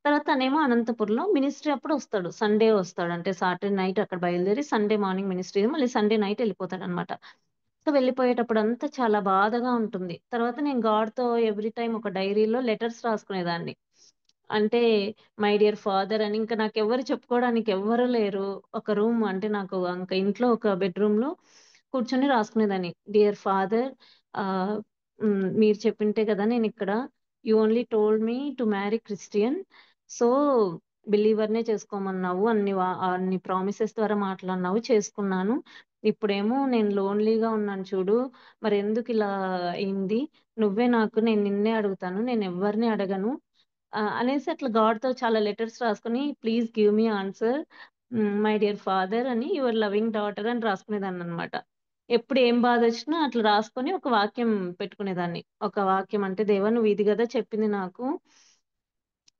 తర్వాత తనేమో అనంతపురంలో మినిస్ట్రీ అప్పుడు వస్తాడు, సండే వస్తాడు, అంటే సాటర్డే నైట్ అక్కడ బయలుదేరి సండే మార్నింగ్ మినిస్ట్రీ, మళ్ళీ సండే నైట్ వెళ్ళిపోతాడు అనమాట. సో వెళ్ళిపోయేటప్పుడు అంతా చాలా బాధగా ఉంటుంది. తర్వాత నేను గాడ్ తో ఎవ్రీ టైం ఒక డైరీలో లెటర్స్ రాసుకునేదాన్ని. అంటే మై డియర్ ఫాదర్ అని, ఇంకా నాకు ఎవరు చెప్పుకోవడానికి ఎవ్వరు లేరు. ఒక రూమ్ అంటే నాకు ఇంకా ఇంట్లో ఒక బెడ్రూమ్ లో కూర్చొని రాసుకునేదాన్ని, డియర్ ఫాదర్, మీరు చెప్పింటే కదా నేను ఇక్కడ, you only told me to marry Christian, so బిలీవర్నే చేసుకోమన్నావు, అన్ని ప్రామిసెస్ ద్వారా మాట్లాడినావు, చేసుకున్నాను. ఇప్పుడేమో నేను లోన్లీగా ఉన్నాను చూడు, మరి ఎందుకు ఇలా అయింది, నేను నిన్నే అడుగుతాను, నేను ఎవరిని అడగను అనేసి అట్లా గాడ్ తో చాలా లెటర్స్ రాసుకుని, please give me answer my dear father అని, యువర్ లవింగ్ డాటర్ అని రాసుకునేదాన్ని అనమాట. ఎప్పుడు ఏం బాధ వచ్చినా అట్లా రాసుకొని ఒక వాక్యం పెట్టుకునేదాన్ని. ఒక వాక్యం అంటే, దేవా నువ్వు ఇది కదా చెప్పింది నాకు,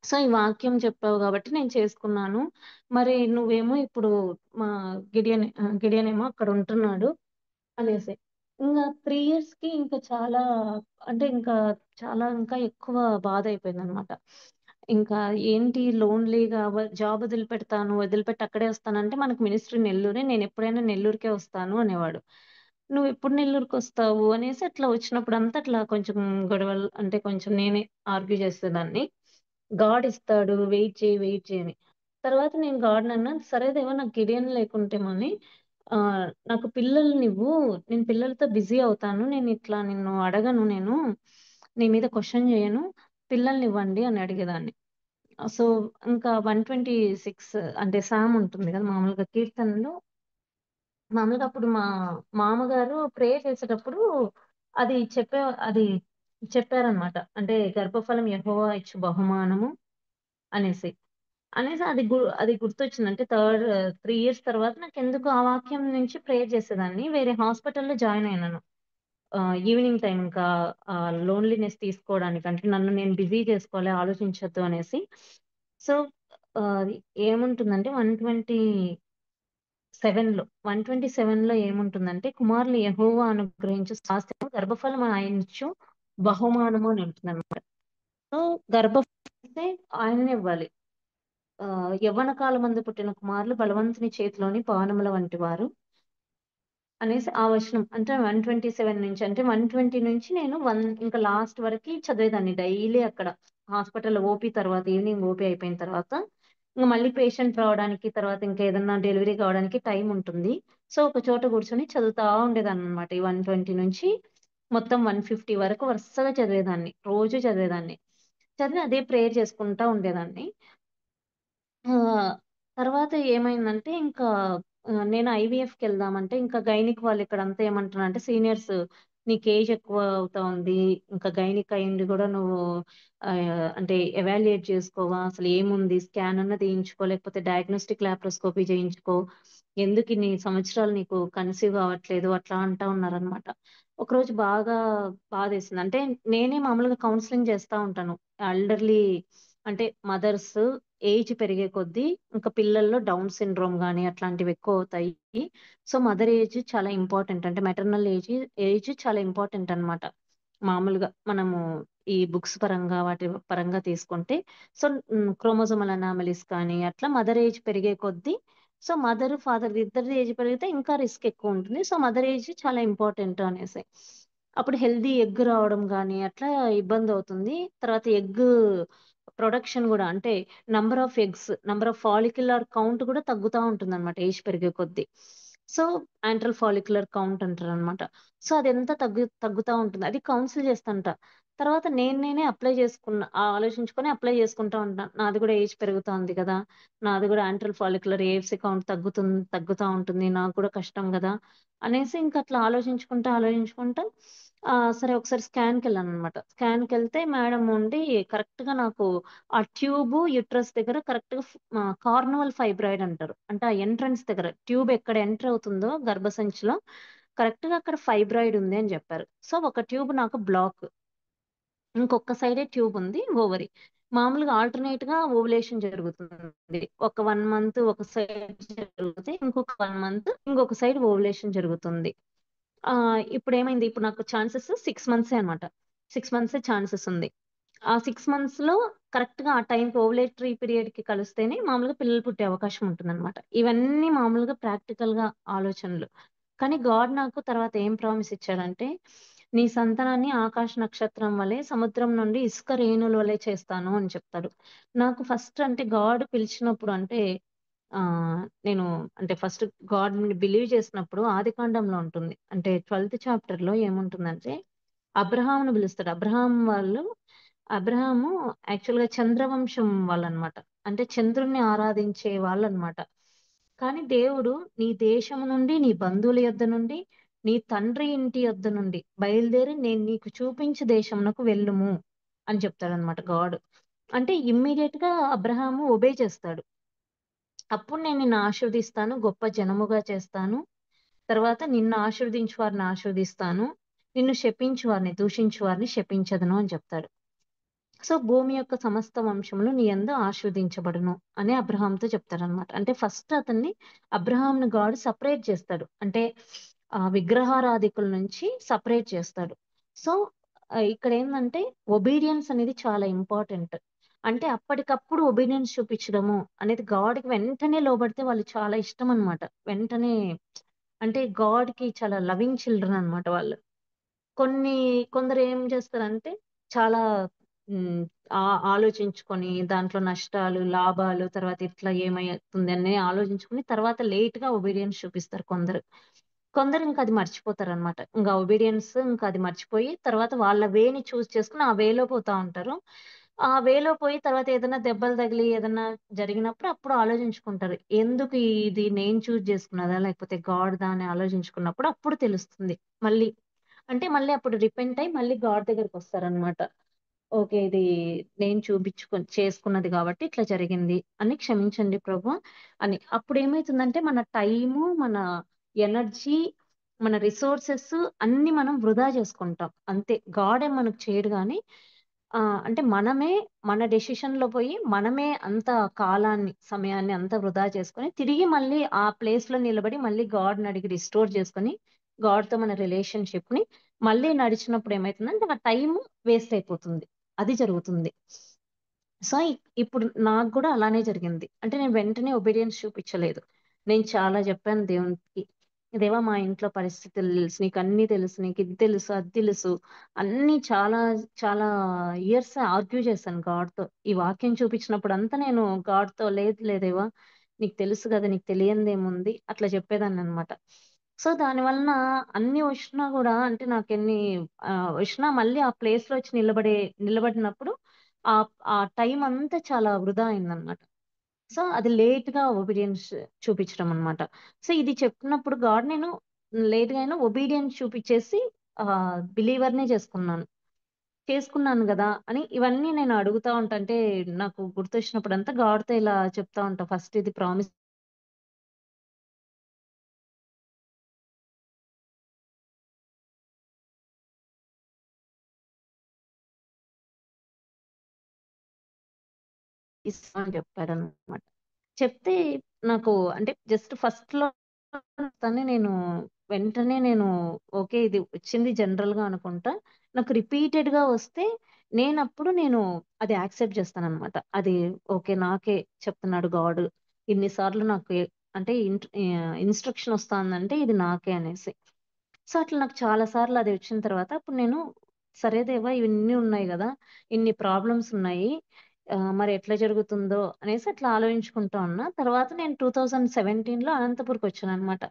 సో ఈ వాక్యం చెప్పావు కాబట్టి నేను చేసుకున్నాను. మరి నువ్వేమో ఇప్పుడు మా గిడియన్ ఏమో అక్కడ ఉంటున్నాడు అనేసి. ఇంకా 3 years కి ఇంకా చాలా అంటే ఇంకా చాలా ఇంకా ఎక్కువ బాధ అయిపోయింది అనమాట. ఇంకా ఏంటి లోన్లీగా జాబ్ వదిలిపెట్టి అక్కడే వస్తానంటే మనకు మినిస్ట్రీ నెల్లూరే, నేను ఎప్పుడైనా నెల్లూరుకే వస్తాను అనేవాడు. నువ్వు ఎప్పుడు నెల్లూరుకి వస్తావు అనేసి అట్లా వచ్చినప్పుడు అంతా అట్లా కొంచెం గొడవలు అంటే కొంచెం నేనే ఆర్గ్యూ చేసేదాన్ని. గాడ్ ఇస్తాడు, వెయిట్ చేయి అని. తర్వాత నేను గాడ్ అన్నాను, సరే దేవా నాకు గిడియన్ లేకుంటేమని నాకు పిల్లల్నివ్వు, నేను పిల్లలతో బిజీ అవుతాను, నేను ఇట్లా నిన్ను అడగను, నేను నీ మీద క్వశ్చన్ చేయను, పిల్లల్నివ్వండి అని అడిగేదాన్ని. సో ఇంకా 126 అంటే సామ్ ఉంటుంది కదా మామూలుగా కీర్తనలో. మామూలుగా అప్పుడు మా మామగారు ప్రే చేసేటప్పుడు అది అది చెప్పారనమాట. అంటే గర్భఫలం యెహోవా ఇచ్చు బహుమానము అనేసి. అది గుర్తొచ్చింది. అంటే 3 ఇయర్స్ తర్వాత నాకెందుకో ఆ వాక్యం నుంచి ప్రేయర్ చేసేదాన్ని. వేరే హాస్పిటల్‌లో జాయిన్ అయినాను. ఈవినింగ్ టైమ్ ఇంకా లోన్లీనెస్ తీసుకోవడానికి. అంటే నన్ను నేను బిజీ చేసుకోవాలి, ఆలోచించొద్దు అనేసి. సో, ఆహ్, ఏముంటుందంటే 127లో ఏముంటుందంటే, కుమారులు యెహోవా అనుగ్రహించు స్వాస్థ్యము, గర్భఫలము ఆయనిచ్చు బహుమానము అని ఉంటుందన్నమాట. సో, గర్భఫలం ఇస్తే ఆయననే ఇవ్వాలి. యవ్వన కాలమందు పుట్టిన కుమారులు బలవంతుని చేతిలోని బాణముల వంటి వారు అనేసి ఆ వచనం. అంటే 127 నుంచి అంటే 120 నుంచి నేను ఇంకా లాస్ట్ వరకి చదివేదాన్ని డైలీ అక్కడ. హాస్పిటల్‌లో ఓపీ తర్వాత ఈవినింగ్ ఓపీ అయిపోయిన తర్వాత ఇంక మళ్ళీ పేషెంట్ రావడానికి, తర్వాత ఇంకా ఏదన్నా డెలివరీ కావడానికి టైం ఉంటుంది. సో, ఒక చోట కూర్చొని చదువుతా ఉండేదాన్ననమాట. ఈ 120 నుంచి మొత్తం 150 వరకు వరుసగా చదివేదాన్ని. రోజు చదివేదాన్ని. చదివి అదే ప్రేయర్ చేసుకుంటా ఉండేదాన్ని. తర్వాత ఏమైందంటే ఇంకా నేను ఐవీఎఫ్‌కెళ్దామంటే ఇంకా గైనిక్ వాళ్ళు ఇక్కడంతా ఏమంటున్నారంటే సీనియర్స్, "నీకు ఏజ్ ఎక్కువ అవుతా ఉంది. ఇంకా గైనిక్ అయ్యుండి గూడా నువ్వు అంటే ఎవాల్యుయేట్ చేసుకోవా? అసలు ఏముంది? స్కాన్ అన్నా తీయించుకో, లేకపోతే డయాగ్నోస్టిక్ లాప్రోస్కోపీ చేయించుకో. ఎందుకు ఇన్ని సంవత్సరాలు నీకు కన్సీవ్ కావట్లేదు?" అట్లా అంటా ఉన్నారనమాట. ఒకరోజు బాగా బాధేసింది. అంటే నేనే మామూలుగా కౌన్సెలింగ్ చేస్తా ఉంటాను. ఎల్డర్లీ అంటే మదర్స్ ఏజ్ పెరిగే కొద్దీ ఇంకా పిల్లల్లో డౌన్ సిండ్రోమ్ గాని అట్లాంటివి ఎక్కువవుతాయి. సో, మదర్ ఏజ్ చాలా ఇంపార్టెంట్. అంటే మెటర్నల్ ఏజ్ చాలా ఇంపార్టెంట్ అన్నమాట. మామూలుగా మనము ఈ బుక్స్ పరంగా వాటి పరంగా తీసుకుంటే. సో, క్రోమోజోమల్ అనామలీస్ కానీ అట్లా మదర్ ఏజ్ పెరిగే కొద్దీ సో, మదర్, ఫాదర్ ఇద్దరిది ఏజ్ పెరిగితే ఇంకా రిస్క్ ఎక్కువుంటుంది. సో, మదర్ ఏజ్ చాలా ఇంపార్టెంట్ అనేసి. అప్పుడు హెల్తీ ఎగ్ రావడం గాని అట్లా ఇబ్బందవుతుంది. తర్వాత ప్రొడక్షన్ గూడా అంటే నంబర్ ఆఫ్ ఫాలిక్యులర్ కౌంట్ కూడా తగ్గుతా ఉంటుందన్నమాట ఏజ్ పెరిగే కొద్దీ. సో, యాంట్రల్ ఫాలిక్యులర్ కౌంట్ అంటారనమాట. సో, అదెంత తగ్గుతా ఉంటుంది. అది కౌన్సిల్ చేస్తంట. తర్వాత నేనే అప్లై చేసుకున్నా. ఆలోచించుకొని అప్లై చేసుకుంటా ఉంటా. నాది కూడా ఏజ్ పెరుగుతా ఉంది కదా! నాది కూడా యాంట్రల్ ఫాలిక్యులర్ ఏఎఫ్‌సి కౌంట్ తగ్గుతా ఉంటుంది. నాకు కూడా కష్టం గదా! అనేసి ఇంక అట్లా ఆలోచించుకుంటా సరే ఒకసారి స్కాన్‌కెళ్ళాననమాట. స్కాన్‌కెళ్తే మేడమ్ ఉండి కరెక్ట్‌గా నాకు ఆ ట్యూబు, యుట్రస్ దగ్గర కరెక్ట్‌గా కార్నివల్ ఫైబ్రాయిడ్ అంటారు. అంటే ఆ ఎంట్రన్స్ దగ్గర ట్యూబ్ ఎక్కడ ఎంటర్ అవుతుందో గర్భసంచిలో కరెక్ట్‌గా అక్కడ ఫైబ్రాయిడ్ ఉంది అని జెప్పారు. సో, ఒక ట్యూబ్ నాకు బ్లాక్. ఇంకొక్క సైడే ట్యూబ్ ఉంది ఓవరీ. మామూలుగా ఆల్టర్‌నేట్‌గా ఓవ్యులేషన్ జరుగుతుంది. ఒక 1 మంత్ ఒక సైడ్ జరుగుతే, ఇంకొక 1 మంత్ ఇంకొక సైడ్ ఓవ్యులేషన్ జరుగుతుంది. ఇప్పుడేమైంది, ఇప్పుడు నాకు ఛాన్సెస్ 6 మంత్సే అనమాట. 6 మంత్సే ఛాన్సెస్ ఉంది. ఆ 6 మంత్స్‌లో కరెక్ట్‌గా ఆ టైంకి ఓవులేటరీ పీరియడ్‌కి కలిస్తేనే మామూలుగా పిల్లలు పుట్టే అవకాశం ఉంటుందనమాట. ఇవన్నీ మామూలుగా ప్రాక్టికల్‌గా ఆలోచనలు. కానీ గాడ్ నాకు తర్వాత ఏం ప్రామిస్ ఇచ్చాడంటే, "నీ సంతానాన్ని ఆకాశ నక్షత్రం వలె, సముద్రం నుండి ఇసుక రేణుల వలె చేస్తాను" అని చెప్తాడు. నాకు ఫస్ట్ అంటే గాడ్ పిలిచినప్పుడు అంటే నేను అంటే ఫస్ట్ గాడ్‌ని బిలీవ్ చేసినప్పుడు ఆదికాండంలో ఉంటుంది. అంటే 12థ్ చాప్టర్‌లో ఏముంటుందంటే అబ్రహామును పిలుస్తాడు. అబ్రహాము యాక్చువల్‌గా చంద్రవంశం వాళ్ళనమాట. అంటే చంద్రుడిని ఆరాధించే వాళ్ళనమాట. కానీ దేవుడు నీ దేశము నుండి, నీ బంధువుల యొద్ద నుండి, నీ తండ్రి ఇంటి యొద్ద నుండి బయలుదేరి నేను నీకు చూపించు దేశమునకు వెళ్ళుము అని చెప్తాడనమాట గాడ్. అంటే ఇమ్మీడియేట్‌గా అబ్రహాము ఒబే చేస్తాడు. అప్పుడు నేను నిన్ను ఆశీర్వదిస్తాను, గొప్ప జనముగా చేస్తాను. తర్వాత నిన్ను ఆశీర్వదించు వారిని ఆశీర్వదిస్తాను. నిన్ను శపించు వారిని, దూషించు వారిని శపించదును అని చెప్తాడు. సో, భూమి యొక్క సమస్త వంశములు నీ యందు ఆశీర్వదించబడును అని అబ్రహాముతో చెప్తాడనమాట. అంటే ఫస్ట్ అబ్రహాంని గాడ్ సెపరేట్ చేస్తాడు. అంటే ఆ విగ్రహారాధికుల నుంచి సపరేట్ చేస్తాడు. సో ఇక్కడ ఏంటంటే ఒబీడియన్స్ అనేది చాలా ఇంపార్టెంట్. అంటే అప్పటికప్పుడు ఒబీడియన్స్ చూపించడము అనేది గాడ్కి వెంటనే లోబడితే వాళ్ళు చాలా ఇష్టం అన్నమాట. వెంటనే అంటే గాడ్కి చాలా లవింగ్ చిల్డ్రన్ అన్నమాట వాళ్ళు. కొన్ని కొందరు ఏం చేస్తారంటే చాలా హ్మ్. ఆలోచించుకొని దాంట్లో నష్టాలు, లాభాలు తర్వాత ఇట్లా ఏమైతుంది అని ఆలోచించుకొని తర్వాత లేట్‌గా ఒబీడియన్స్ చూపిస్తారు కొందరు. కొందరు ఇంక అది మర్చిపోతారనమాట. ఇంక ఒబీడియన్స్ ఇంక అది మర్చిపోయి తర్వాత వాళ్ళ వేని చూజ్ చేసుకొని ఆ వేలో పోతా ఉంటారు. ఆ వేలో పోయి తర్వాత ఏదైనా దెబ్బలు తగిలి ఏదన్నా జరిగినప్పుడు అప్పుడు ఆలోచించుకుంటారు. ఎందుకు ఇది నేను చూజ్ చేసుకున్నదా? లేకపోతే గాడ్‌దా? అని ఆలోచించుకున్నప్పుడు అప్పుడు తెలుస్తుంది మళ్ళీ. అంటే మళ్ళీ అప్పుడు రిపెంట్ అయ్యి మళ్ళీ గాడ్ దగ్గరకొస్తారనమాట. ఓకే. ఇది నేను చేసుకున్నది కాబట్టి ఇట్లా జరిగింది అని క్షమించండి ప్రభు అని. అప్పుడేమైతుందంటే మన టైము, మన ఎనర్జీ, మన రిసోర్సెస్ అన్నీ మనం వృధా చేసుకుంటాం. అంతే. గాడ్ ఏం మనకు చేయడు గానీ అంటే మనమే మన డెసిషన్‌లో పోయి మనమే అంత కాలాన్ని, సమయాన్ని అంతా వృధా చేసుకొని తిరిగి మళ్ళీ ఆ ప్లేస్‌లో నిలబడి మళ్ళీ గాడ్‌ని అడిగి రిస్టోర్ చేసుకొని గాడ్‌తో మన రిలేషన్‌షిప్‌ని మళ్ళీ నడిచినప్పుడు ఏమైతుందంటే ఆ టైము వేస్ట్ అయిపోతుంది. అది జరుగుతుంది. సో, ఇప్పుడు నాకు గూడా అలానే జరిగింది. అంటే నేను వెంటనే ఒబీడియన్స్ చూపిచ్చలేదు. నేను చాలా జెప్పాను దేవునికి. దేవా! మా ఇంట్లో పరిస్థితులు తెలుసు. నీకన్నీ తెలుసు. నీకిది తెలుసు, అది తెలుసు. అన్నీ చాలా చాలా ఇయర్స్ ఆర్గ్యూ చేశాను గాడ్‌తో. ఈ వాక్యం చూపించినప్పుడంతా నేను గాడ్‌తో లేదు దేవా! నీకు తెలుసు గదా! నీకు తెలియనిదేముంది? అట్లా చెప్పేదాన్ననమాట. సో, దాని వలన అన్నీ వచ్చినా గూడా అంటే నాకెన్ని వచ్చినా మళ్ళీ ఆ ప్లేస్‌లో వచ్చి నిలబడినప్పుడు ఆ టైమంతా చాలా వృధా అయిందనమాట. సో, అది లేట్‌గా ఒబీడియన్స్ చూపించడం అన్నమాట. సో, ఇది చెప్పినప్పుడు గాడ్ నేను లేట్‌గా అయినా ఒబీడియన్స్ చూపిచ్చేసి బిలీవర్‌నే చేసుకున్నాను గదా! అని ఇవన్నీ నేను అడుగుతా ఉంటా. అంటే నాకు గుర్తొచ్చినప్పుడంతా గాడ్‌తో ఇలా చెప్తా ఉంటా. ఫస్ట్ ఇది ప్రామిస్ ఇస్తా అని చెప్పాడనమాట. చెప్తే నాకు అంటే జస్ట్ ఫస్ట్‌లో తనే నేను ఓకే. ఇది వచ్చింది జనరల్‌గా అనుకుంటా. నాకు రిపీటెడ్‌గా వస్తే నేను అది యాక్సెప్ట్ చేస్తాననమాట. అది ఓకే. నాకే చెప్తున్నాడు గాడు. ఇన్ని సార్లు నాకు అంటే ఇన్‌స్ట్రక్షన్ వస్తాందంటే ఇది నాకే అనేసి. సో, అట్లా నాకు చాలా సార్లు అది వచ్చిన తర్వాత అప్పుడు నేను సరే దేవా! ఇవన్నీ ఉన్నాయి గదా! ఇన్ని ప్రాబ్లమ్స్ ఉన్నాయి. మరి ఎట్లా జరుగుతుందో అనేసి అట్లా ఆలోచించుకుంటా ఉన్నా. తర్వాత నేను 2017లో అనంతపూర్‌కొచ్చాననమాట.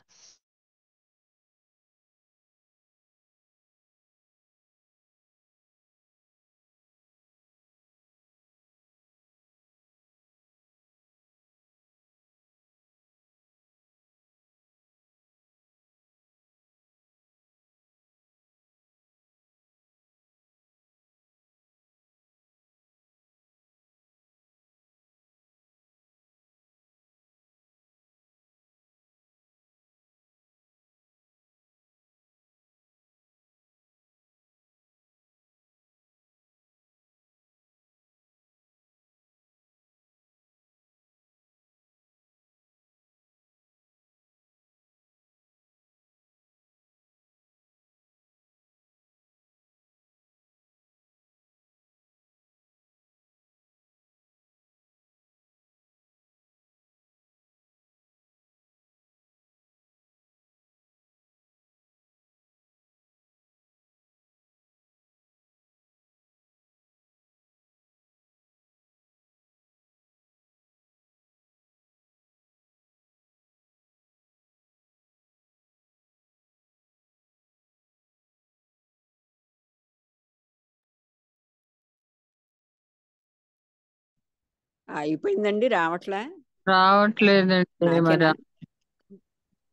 అయిపోయిందండి రావట్లే రావట్లేదండి మరి. నాకేనా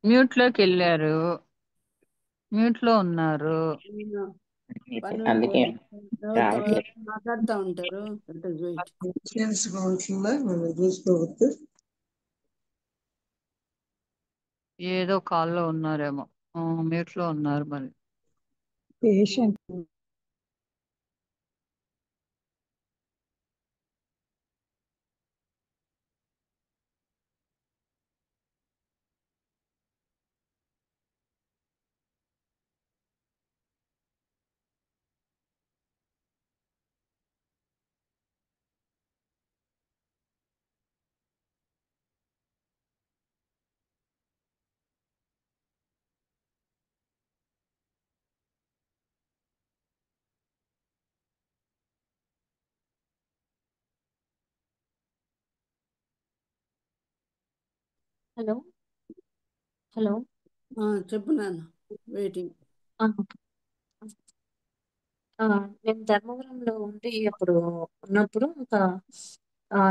మ్యూట్ లోకి వెళ్ళారు. మ్యూట్ లో ఉన్నారు. నేను అయితే 1 minute అందుకే ఎవరితో రావట్లేదు. మాట్లాడుతూ ఉంటారు. Let us wait. పేషెన్స్ ఉంటుందా మనం చూసుకోవద్దు. ఏదో కాల్లో ఉన్నారేమో. మ్యూట్ లో ఉన్నారు మరి. పేషెంట్ హలో హలో చెప్పు నాన్న, వెయిటింగ్. ఆ, నేను ధర్మవరంలో ఉండి అప్పుడు ఉన్నప్పుడు ఒక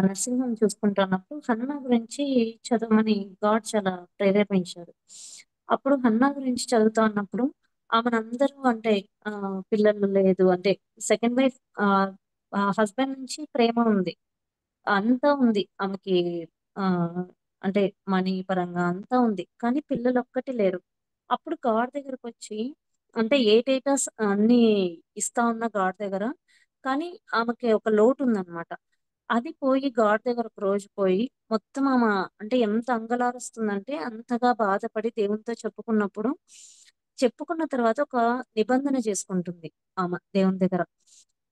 నర్సింగ్ హోమ్ చూసుకుంటున్నప్పుడు హన్నా గురించి చదవమని గాడ్ చాలా ప్రేరేపించారు. అప్పుడు హన్నా గురించి చదువుతా ఉన్నప్పుడు ఆమెనందరూ అంటే ఆ, పిల్లలు లేదు అంటే సెకండ్ వైఫ్ హస్బెండ్ నుంచి ప్రేమ ఉంది, అంతా ఉంది ఆమెకి. ఆ అంటే మనీ పరంగా అంతా ఉంది, కానీ పిల్లలు ఒక్కటి లేరు. అప్పుడు గాడ్ దగ్గరకు వచ్చి అంటే 8 acres అన్ని ఇస్తా ఉన్న గాడ్ దగ్గర, కానీ ఆమెకి ఒక లోటు ఉందన్నమాట. అది పోయి గాడ్ దగ్గర ఒక రోజు పోయి మొత్తం ఆమె అంటే ఎంత అంగలారుస్తుందంటే అంతగా బాధపడి దేవునితో చెప్పుకున్న తర్వాత ఒక నిబంధన చేసుకుంటుంది ఆమె దేవుని దగ్గర.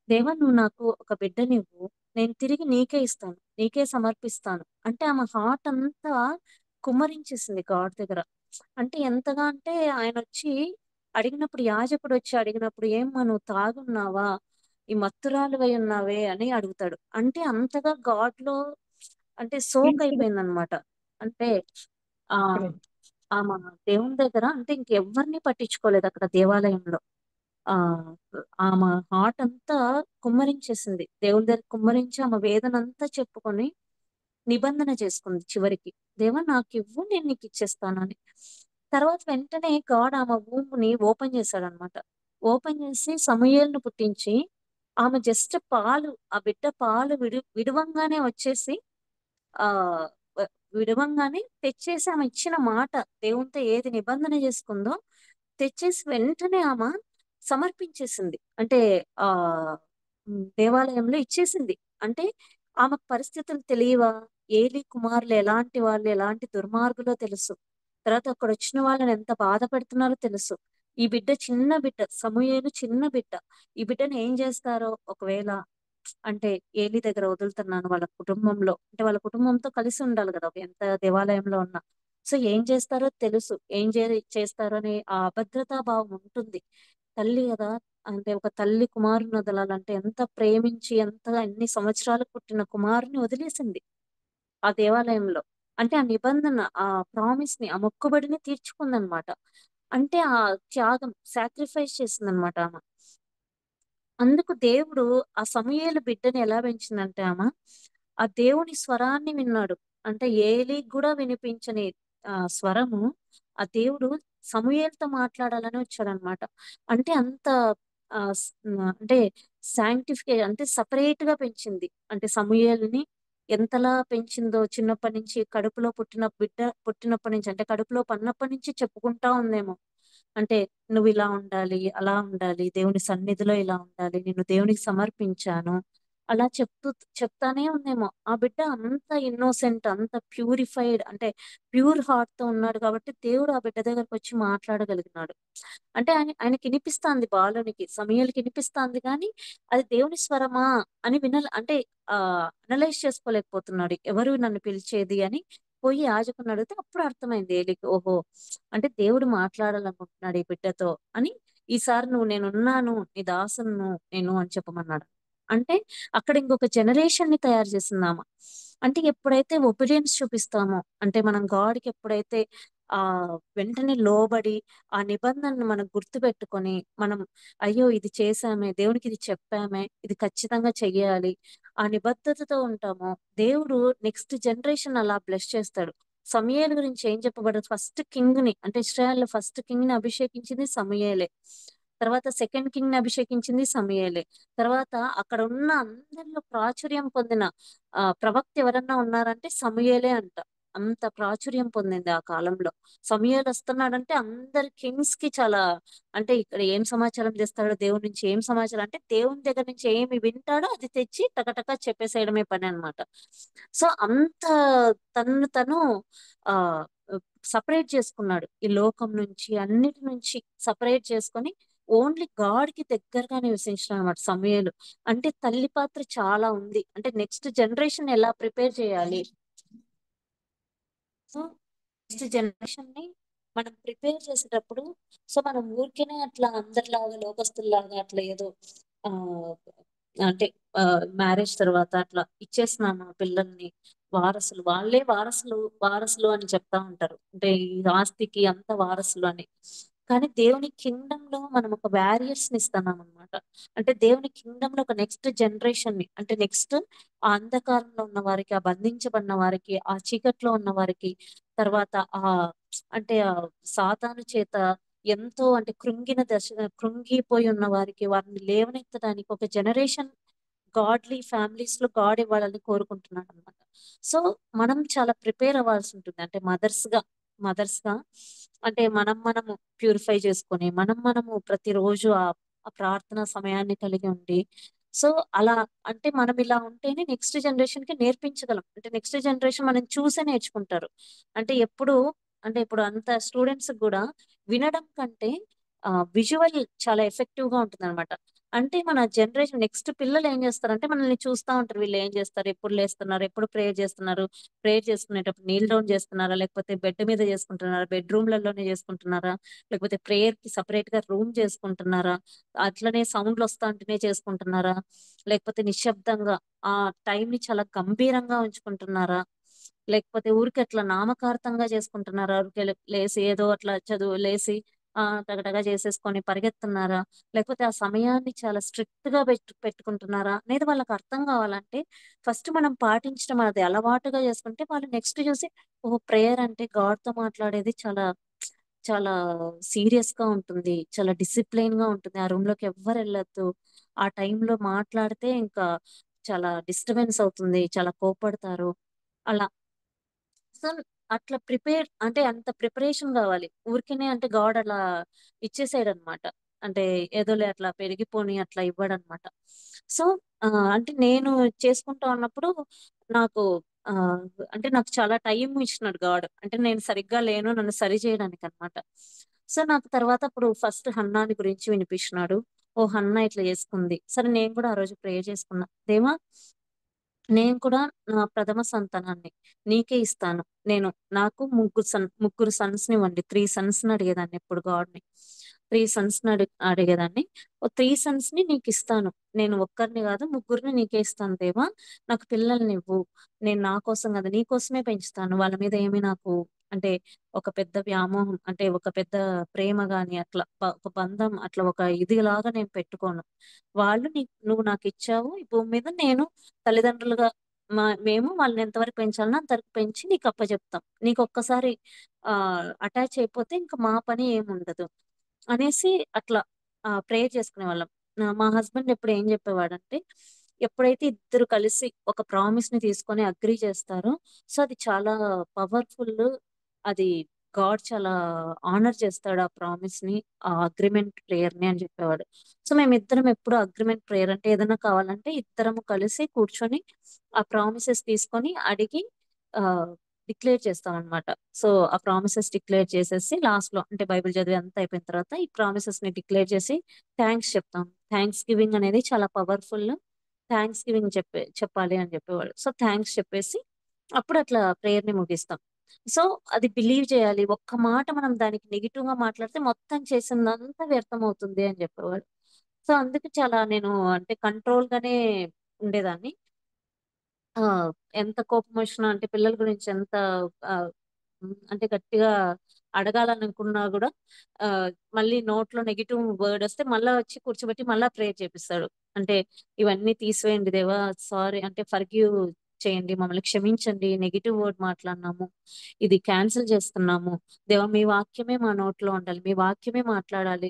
దేవా, నువ్వు నాకు ఒక బిడ్డనివ్వు, నేను తిరిగి నీకే ఇస్తాను, నీకే సమర్పిస్తాను అంటే ఆమె హార్ట్ అంతా కుమ్మరించేసింది గాడ్ దగ్గర. అంటే ఎంతగా అంటే ఆయన వచ్చి అడిగినప్పుడు, యాజకుడు వచ్చి అడిగినప్పుడు, ఏమ్మా నువ్వు తాగున్నావా, ఈ మత్తురాలువై ఉన్నావే అని అడుగుతాడు. అంటే అంతగా గాడ్ లో అంటే సోక్ అయిపోయింది అనమాట. అంటే ఆ ఆమె దేవుని దగ్గర అంటే ఇంకెవ్వరిని పట్టించుకోలేదు అక్కడ దేవాలయంలో. ఆ ఆమె హార్ట్ అంతా కుమ్మరించేసింది దేవుని దగ్గర, కుమ్మరించి ఆమె వేదన అంతా చెప్పుకొని నిబంధన చేసుకుంది చివరికి, దేవా నాకు ఇవ్వు, నేను నీకు ఇచ్చేస్తాను అని. తర్వాత వెంటనే గాడ్ ఆమె ని ఓపెన్ చేశాడనమాట. ఓపెన్ చేసి సమూయేలును పుట్టించి ఆమె జస్ట్ పాలు, ఆ బిడ్డ పాలు విడవంగానే వచ్చేసి ఆ విడవంగానే తెచ్చేసి ఆమె ఇచ్చిన మాట, దేవునితో ఏది నిబంధన చేసుకుందో తెచ్చేసి వెంటనే ఆమె సమర్పించేసింది. అంటే ఆ దేవాలయంలో ఇచ్చేసింది. అంటే ఆమెకు పరిస్థితులు తెలియవా, ఏలి కుమారులు ఎలాంటి వాళ్ళు, ఎలాంటి దుర్మార్గులో తెలుసు, తర్వాత అక్కడ వచ్చిన వాళ్ళని ఎంత బాధ పెడుతున్నారో తెలుసు. ఈ బిడ్డ చిన్న బిడ్డ, సమూయేలు చిన్న బిడ్డ, ఈ బిడ్డను ఏం చేస్తారో ఒకవేళ అంటే ఏలి దగ్గర వదులుతున్నాను వాళ్ళ కుటుంబంలో, అంటే వాళ్ళ కుటుంబంతో కలిసి ఉండాలి కదా ఎంత దేవాలయంలో ఉన్నా. సో ఏం చేస్తారో తెలుసు, ఏం చేస్తారో అనే ఆ అభద్రతా భావం ఉంటుంది. తల్లి కదా, అంటే ఒక తల్లి కుమారుని వదలాలంటే ఎంత ప్రేమించి ఎంతగా ఎన్ని సంవత్సరాలు పుట్టిన కుమారుని వదిలేసింది ఆ దేవాలయంలో. అంటే ఆ నిబంధన, ఆ ప్రామిస్ ని, ఆ మొక్కుబడిని తీర్చుకుందనమాట. అంటే ఆ త్యాగం, సాక్రిఫైస్ చేసిందనమాట ఆమె. అందుకు దేవుడు ఆ సమూయేలు బిడ్డని ఎలా పెంచిందంటే ఆమె ఆ దేవుని స్వరాన్ని విన్నాడు. అంటే ఏలికి కూడా వినిపించని స్వరము ఆ దేవుడు సమూయేలుతో మాట్లాడాలని వచ్చాడనమాట. అంటే అంత అంటే అంటే సపరేట్ గా పెంచింది. అంటే సమూయేలుని ఎంతలా పెంచిందో, చిన్నప్పటి నుంచి కడుపులో పుట్టినప్పటి నుంచి అంటే కడుపులో పన్నప్పటి నుంచి చెప్పుకుంటా ఉందేమో. అంటే నువ్వు ఇలా ఉండాలి, అలా ఉండాలి, దేవుని సన్నిధిలో ఇలా ఉండాలి, నేను దేవునికి సమర్పించాను, అలా చెప్తానే ఉందేమో. ఆ బిడ్డ అంత ఇన్నోసెంట్, అంత ప్యూరిఫైడ్, అంటే ప్యూర్ హార్ట్ తో ఉన్నాడు కాబట్టి దేవుడు ఆ బిడ్డ దగ్గరకు వచ్చి మాట్లాడగలిగినాడు. అంటే ఆయనకి వినిపిస్తాంది, బాలునికి సమూయేలుకి వినిపిస్తాంది, కానీ అది దేవుని స్వరమా అని అంటే ఆ అనలైజ్ చేసుకోలేకపోతున్నాడు, ఎవరు నన్ను పిలిచేది అని. పోయి యాజకుని అడిగితే అప్పుడు అర్థమైంది ఏలికి, ఓహో అంటే దేవుడు మాట్లాడాలనుకుంటున్నాడు ఈ బిడ్డతో అని. ఈసారి నువ్వు నేనున్నాను, నీ దాసును నేను అని చెప్పమన్నాడు. అంటే అక్కడ ఇంకొక జనరేషన్ ని తయారు చేసిందామా. అంటే ఎప్పుడైతే ఒబీడియన్స్ చూపిస్తామో, అంటే మనం గాడ్కి ఎప్పుడైతే ఆ వెంటనే లోబడి ఆ నిబంధనను మనం గుర్తు పెట్టుకొని మనం అయ్యో ఇది చేశామే, దేవునికి ఇది చెప్పామే, ఇది ఖచ్చితంగా చెయ్యాలి, ఆ నిబద్ధతతో ఉంటామో దేవుడు నెక్స్ట్ జనరేషన్ అలా బ్లెస్ చేస్తాడు. సమూయేలు గురించి ఏం చెప్పబడదు, ఫస్ట్ కింగ్ ని అంటే ఇశ్రాయేల్ లో ఫస్ట్ కింగ్ ని అభిషేకించింది సమూయేలే, తర్వాత సెకండ్ కింగ్ ని అభిషేకించింది సమూయేలే, తర్వాత అక్కడ ఉన్న అందరిలో ప్రాచుర్యం పొందిన ప్రవక్త ఎవరన్నా ఉన్నారంటే సమూయేలే అంట. అంత ప్రాచుర్యం పొందింది ఆ కాలంలో. సమూయేలు వస్తున్నాడంటే అందరి కింగ్స్ కి చాలా, అంటే ఇక్కడ ఏం సమాచారం తెస్తాడో దేవుడి నుంచి, ఏం సమాచారం అంటే దేవుని దగ్గర నుంచి ఏమి వింటాడో అది తెచ్చి టకటక చెప్పేసేయడమే పని అన్నమాట. సో అంత తను ఆ సపరేట్ చేసుకున్నాడు ఈ లోకం నుంచి, అన్నిటి నుంచి సపరేట్ చేసుకొని ఓన్లీ గాడ్ కి దగ్గరగా నివసించిన అనమాట సమూయేలు. అంటే తల్లి పాత్ర చాలా ఉంది, అంటే నెక్స్ట్ జనరేషన్ ఎలా ప్రిపేర్ చేయాలి. సో నెక్స్ట్ జనరేషన్ ని మనం ప్రిపేర్ చేసేటప్పుడు, సో మనం ఊరికేనే అట్లా అందరిలాగా లోకస్తుల్లాగా అట్లా ఏదో ఆ అంటే మ్యారేజ్ తర్వాత అట్లా ఇచ్చేస్తున్నాము ఆ పిల్లల్ని, వారసులు వాళ్ళే వారసులు వారసులు అని చెప్తా ఉంటారు, అంటే ఈ ఆస్తికి అంత వారసులు అని. కానీ దేవుని కింగ్డమ్ లో మనం ఒక వారియర్స్ ని ఇస్తున్నాం అనమాట. అంటే దేవుని కింగ్డమ్ లో ఒక నెక్స్ట్ జనరేషన్ ని, అంటే నెక్స్ట్ ఆ అంధకారంలో ఉన్న వారికి, ఆ బంధించబడిన వారికి, ఆ చీకట్లో ఉన్న వారికి, తర్వాత ఆ అంటే ఆ సాతాను చేత ఎంతో అంటే కృంగిపోయి ఉన్న వారికి, వారిని లేవనెత్తడానికి ఒక జనరేషన్ గాడ్లీ ఫ్యామిలీస్ లో గాడ్ ఇవ్వాలని కోరుకుంటున్నాడు అనమాట. సో మనం చాలా ప్రిపేర్ అవ్వాల్సి ఉంటుంది, అంటే మదర్స్ గా అంటే మనము ప్యూరిఫై చేసుకొని మనము ప్రతిరోజు ఆ ప్రార్థన సమయాన్ని కలిగి ఉండి, సో అలా అంటే మనం ఇలా ఉంటేనే నెక్స్ట్ జనరేషన్ కి నేర్పించగలం, అంటే నెక్స్ట్ జనరేషన్ మనం చూసే నేర్చుకుంటారు. అంటే ఇప్పుడు అంత స్టూడెంట్స్ కూడా వినడం కంటే విజువల్ చాలా ఎఫెక్టివ్ గా ఉంటుంది అనమాట. అంటే మన జనరేషన్ నెక్స్ట్ పిల్లలు ఏం చేస్తారంటే మనల్ని చూస్తా ఉంటారు, వీళ్ళు ఏం చేస్తారు, ఎప్పుడు లేస్తున్నారు, ఎప్పుడు ప్రేయర్ చేస్తున్నారు, ప్రేయర్ చేసుకునేటప్పుడు నీల్ డౌన్ చేస్తున్నారా, లేకపోతే బెడ్ మీద చేసుకుంటున్నారా, బెడ్రూమ్లలోనే చేసుకుంటున్నారా, లేకపోతే ప్రేయర్ కి సపరేట్ గా రూమ్ చేసుకుంటున్నారా, అట్లనే సౌండ్లు వస్తా ఉంటేనే చేసుకుంటున్నారా, లేకపోతే నిశ్శబ్దంగా ఆ టైం ని చాలా గంభీరంగా ఉంచుకుంటున్నారా, లేకపోతే ఊరికి అట్లా నామకార్థంగా చేసుకుంటున్నారా, ఊరికే లేసి ఏదో అట్లా చదువు లేసి టగటగా చేసేసుకొని పరిగెత్తున్నారా, లేకపోతే ఆ సమయాన్ని చాలా స్ట్రిక్ట్ గా పెట్టుకుంటున్నారా అనేది వాళ్ళకి అర్థం కావాలంటే ఫస్ట్ మనం పాటించడం, అది అలవాటుగా చేసుకుంటే వాళ్ళు నెక్స్ట్ చూసి ఓ ప్రేయర్ అంటే గాడ్ తో మాట్లాడేది చాలా చాలా సీరియస్ గా ఉంటుంది, చాలా డిసిప్లైన్ గా ఉంటుంది, ఆ రూమ్ లోకి ఎవ్వరు వెళ్ళొద్దు, ఆ టైంలో మాట్లాడితే ఇంకా చాలా డిస్టర్బెన్స్ అవుతుంది, చాలా కోపడతారు అలా. సో అట్లా అంటే అంత ప్రిపరేషన్ కావాలి, ఊరికేనే అంటే గాడ్ అలా ఇచ్చేసాడు అనమాట, అంటే ఏదోలే అట్లా పెరిగిపోని అట్లా ఇవ్వడనమాట. సో అంటే నేను చేసుకుంటా ఉన్నప్పుడు నాకు ఆ అంటే నాకు చాలా టైం ఇచ్చినాడు గాడ్, అంటే నేను సరిగ్గా లేను నన్ను సరి చేయడానికి అనమాట. సో నాకు తర్వాత అప్పుడు ఫస్ట్ హన్నాని గురించి వినిపించినాడు, ఓ హన్నా ఇట్లా చేసుకుంది, సరే నేను కూడా ఆ రోజు ప్రేయర్ చేసుకున్నా, దేవా నేను కూడా నా ప్రథమ సంతానాన్ని నీకే ఇస్తాను, నేను నాకు ముగ్గురు సన్స్ ని ఇవ్వండి, 3 సన్స్ ని అడిగేదాన్ని ఎప్పుడు గాడ్ ని, 3 సన్స్ ని అడిగేదాన్ని, ఓ 3 సన్స్ ని నీకు ఇస్తాను, నేను ఒక్కరిని కాదు ముగ్గురిని నీకే ఇస్తాను దేవా, నాకు పిల్లల్ని ఇవ్వు, నేను నా కోసం కదా నీ కోసమే పెంచుతాను, వాళ్ళ మీద ఏమి నాకు అంటే ఒక పెద్ద వ్యామోహం అంటే ఒక పెద్ద ప్రేమ గాని అట్లా ఒక బంధం అట్లా ఒక ఇదిలాగా నేను పెట్టుకోను, నువ్వు నాకు ఇచ్చావు ఈ భూమి మీద, నేను తల్లిదండ్రులుగా మేము వాళ్ళని ఎంతవరకు పెంచాలనో అంతవరకు పెంచి నీకు అప్పచెప్తాం, నీకు ఒక్కసారి అటాచ్ అయిపోతే ఇంకా మా పని ఏముండదు అనేసి అట్లా ప్రేయర్ చేసుకునే వాళ్ళం. మా హస్బెండ్ ఎప్పుడు ఏం చెప్పేవాడంటే ఎప్పుడైతే ఇద్దరు కలిసి ఒక ప్రామిస్ ని తీసుకొని అగ్రి చేస్తారో సో అది చాలా పవర్ఫుల్, అది గాడ్ చాలా ఆనర్ చేస్తాడు ఆ ప్రామిస్ ని, ఆ అగ్రిమెంట్ ప్రేయర్ ని అని చెప్పేవాడు. సో మేమిద్దరం ఎప్పుడు అగ్రిమెంట్ ప్రేయర్ అంటే ఏదైనా కావాలంటే ఇద్దరము కలిసి కూర్చొని ఆ ప్రామిసెస్ తీసుకొని అడిగి ఆ డిక్లేర్ చేస్తాం అనమాట. సో ఆ ప్రామిసెస్ డిక్లేర్ చేసేసి లాస్ట్ లో అంటే బైబిల్ చదివి అంతా అయిపోయిన తర్వాత ఈ ప్రామిసెస్ ని డిక్లేర్ చేసి థ్యాంక్స్ చెప్తాం, థ్యాంక్స్ గివింగ్ అనేది చాలా పవర్ఫుల్, థ్యాంక్స్ గివింగ్ చెప్పాలి అని చెప్పేవాడు. సో థ్యాంక్స్ చెప్పేసి అప్పుడు అట్లా ప్రేయర్ ని ముగిస్తాం. సో అది బిలీవ్ చేయాలి, ఒక్క మాట మనం దానికి నెగిటివ్ గా మాట్లాడితే మొత్తం చేసిందంతా వ్యర్థం అవుతుంది అని చెప్పేవాడు. సో అందుకు చాలా నేను అంటే కంట్రోల్ గానే ఉండేదాన్ని. ఆ ఎంత కోపం వచ్చినా అంటే పిల్లల గురించి ఎంత ఆ, అంటే గట్టిగా అడగాలనుకున్నా కూడా ఆ మళ్ళీ నోట్లో నెగిటివ్ వర్డ్ వస్తే మళ్ళా వచ్చి కూర్చోబెట్టి మళ్ళా ప్రేయర్ చేపిస్తాడు, అంటే ఇవన్నీ తీసివేయండి దేవా, సారీ అంటే ఫర్గివ్ చేయండి, మమ్మల్ని క్షమించండి, నెగిటివ్ వర్డ్ మాట్లాడినాము, ఇది క్యాన్సిల్ చేస్తున్నాము దేవా, మీ వాక్యమే మా నోట్లో ఉండాలి, మీ వాక్యమే మాట్లాడాలి,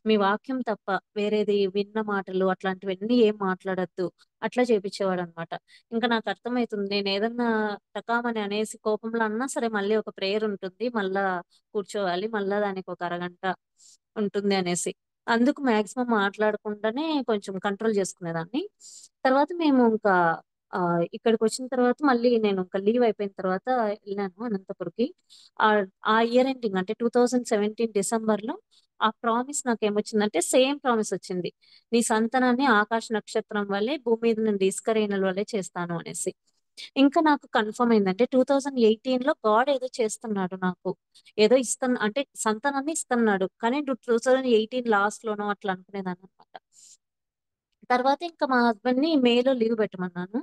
మీ వాక్యం తప్ప వేరేది విన్న మాటలు అట్లాంటివన్నీ ఏం మాట్లాడద్దు అట్లా చేపించేవాడు అనమాట. ఇంకా నాకు అర్థమవుతుంది నేను ఏదన్నా టకామని అనేసి కోపంలో అన్నా సరే మళ్ళీ ఒక ప్రేయర్ ఉంటుంది, మళ్ళా కూర్చోవాలి, మళ్ళా దానికి ఒక అరగంట ఉంటుంది అనేసి అందుకు మాక్సిమం మాట్లాడకుండానే కొంచెం కంట్రోల్ చేసుకునేదాన్ని. తర్వాత మేము ఇంకా ఆ ఇక్కడికి వచ్చిన తర్వాత మళ్ళీ నేను ఇంకా లీవ్ అయిపోయిన తర్వాత వెళ్ళాను అనంతపురికి. ఆ ఆ ఇయర్ ఎండింగ్ అంటే 2017 డిసెంబర్ లో ఆ ప్రామిస్ నాకు ఏమొచ్చిందంటే సేమ్ ప్రామిస్ వచ్చింది, నీ సంతానాన్ని ఆకాశ నక్షత్రం వల్లే భూమి మీద నుండి ఇసుక రేణుల వల్లే చేస్తాను అనేసి. ఇంకా నాకు కన్ఫర్మ్ అయిందంటే 2018 లో గాడ్ ఏదో చేస్తున్నాడు నాకు, ఏదో ఇస్తున్నా అంటే సంతానాన్ని ఇస్తున్నాడు, కానీ 2018 లాస్ట్ లోనో అట్లా అనుకునేదాన్ని అనమాట. తర్వాత ఇంకా మా హస్బెండ్ ని మేలో లీవ్ పెట్టమన్నాను.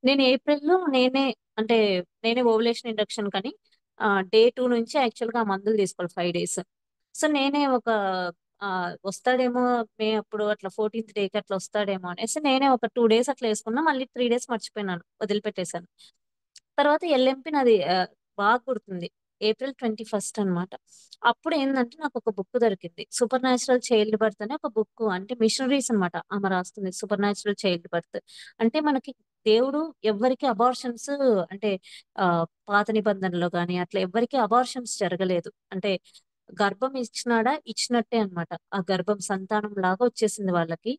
నేను ఏప్రిల్లో అంటే నేనే ఓవులేషన్ ఇండక్షన్ కని డే 2 నుంచి యాక్చువల్‌గా ఆ మందులు తీసుకోవాలి 5 డేస్. సో నేనే ఒక వస్తాడేమో అప్పుడు అట్లా 14థ్ డేకి అట్లా వస్తాడేమో అనేసి నేనే ఒక 2 డేస్ అట్లా యేసుకున్నా. మళ్ళీ 3 డేస్ మర్చిపోయినాను. వదిలిపెట్టేసాను. తర్వాత ఎల్‌ఎంపీ నాది బాగా గుర్తుంది. ఏప్రిల్ 21 అన్నమాట. అప్పుడు ఏందంటే నాకొక బుక్ దొరికింది. 'సూపర్ న్యాచురల్ చైల్డ్ బర్త్' అని ఒక బుక్. అంటే మిషనరీస్ అన్నమాట ఆమె రాస్తుంది. 'సూపర్ న్యాచురల్ చైల్డ్ బర్త్' అంటే మనకి దేవుడు ఎవ్వరికీ అబార్షన్స్ అంటే పాత నిబంధనలో గాని అట్లా ఎవ్వరికీ అబార్షన్స్ జరగలేదు. అంటే గర్భం ఇచ్చినాడా? ఇచ్చినట్టే అన్నమాట. ఆ గర్భం సంతానం లాగా వచ్చేసింది వాళ్ళకి.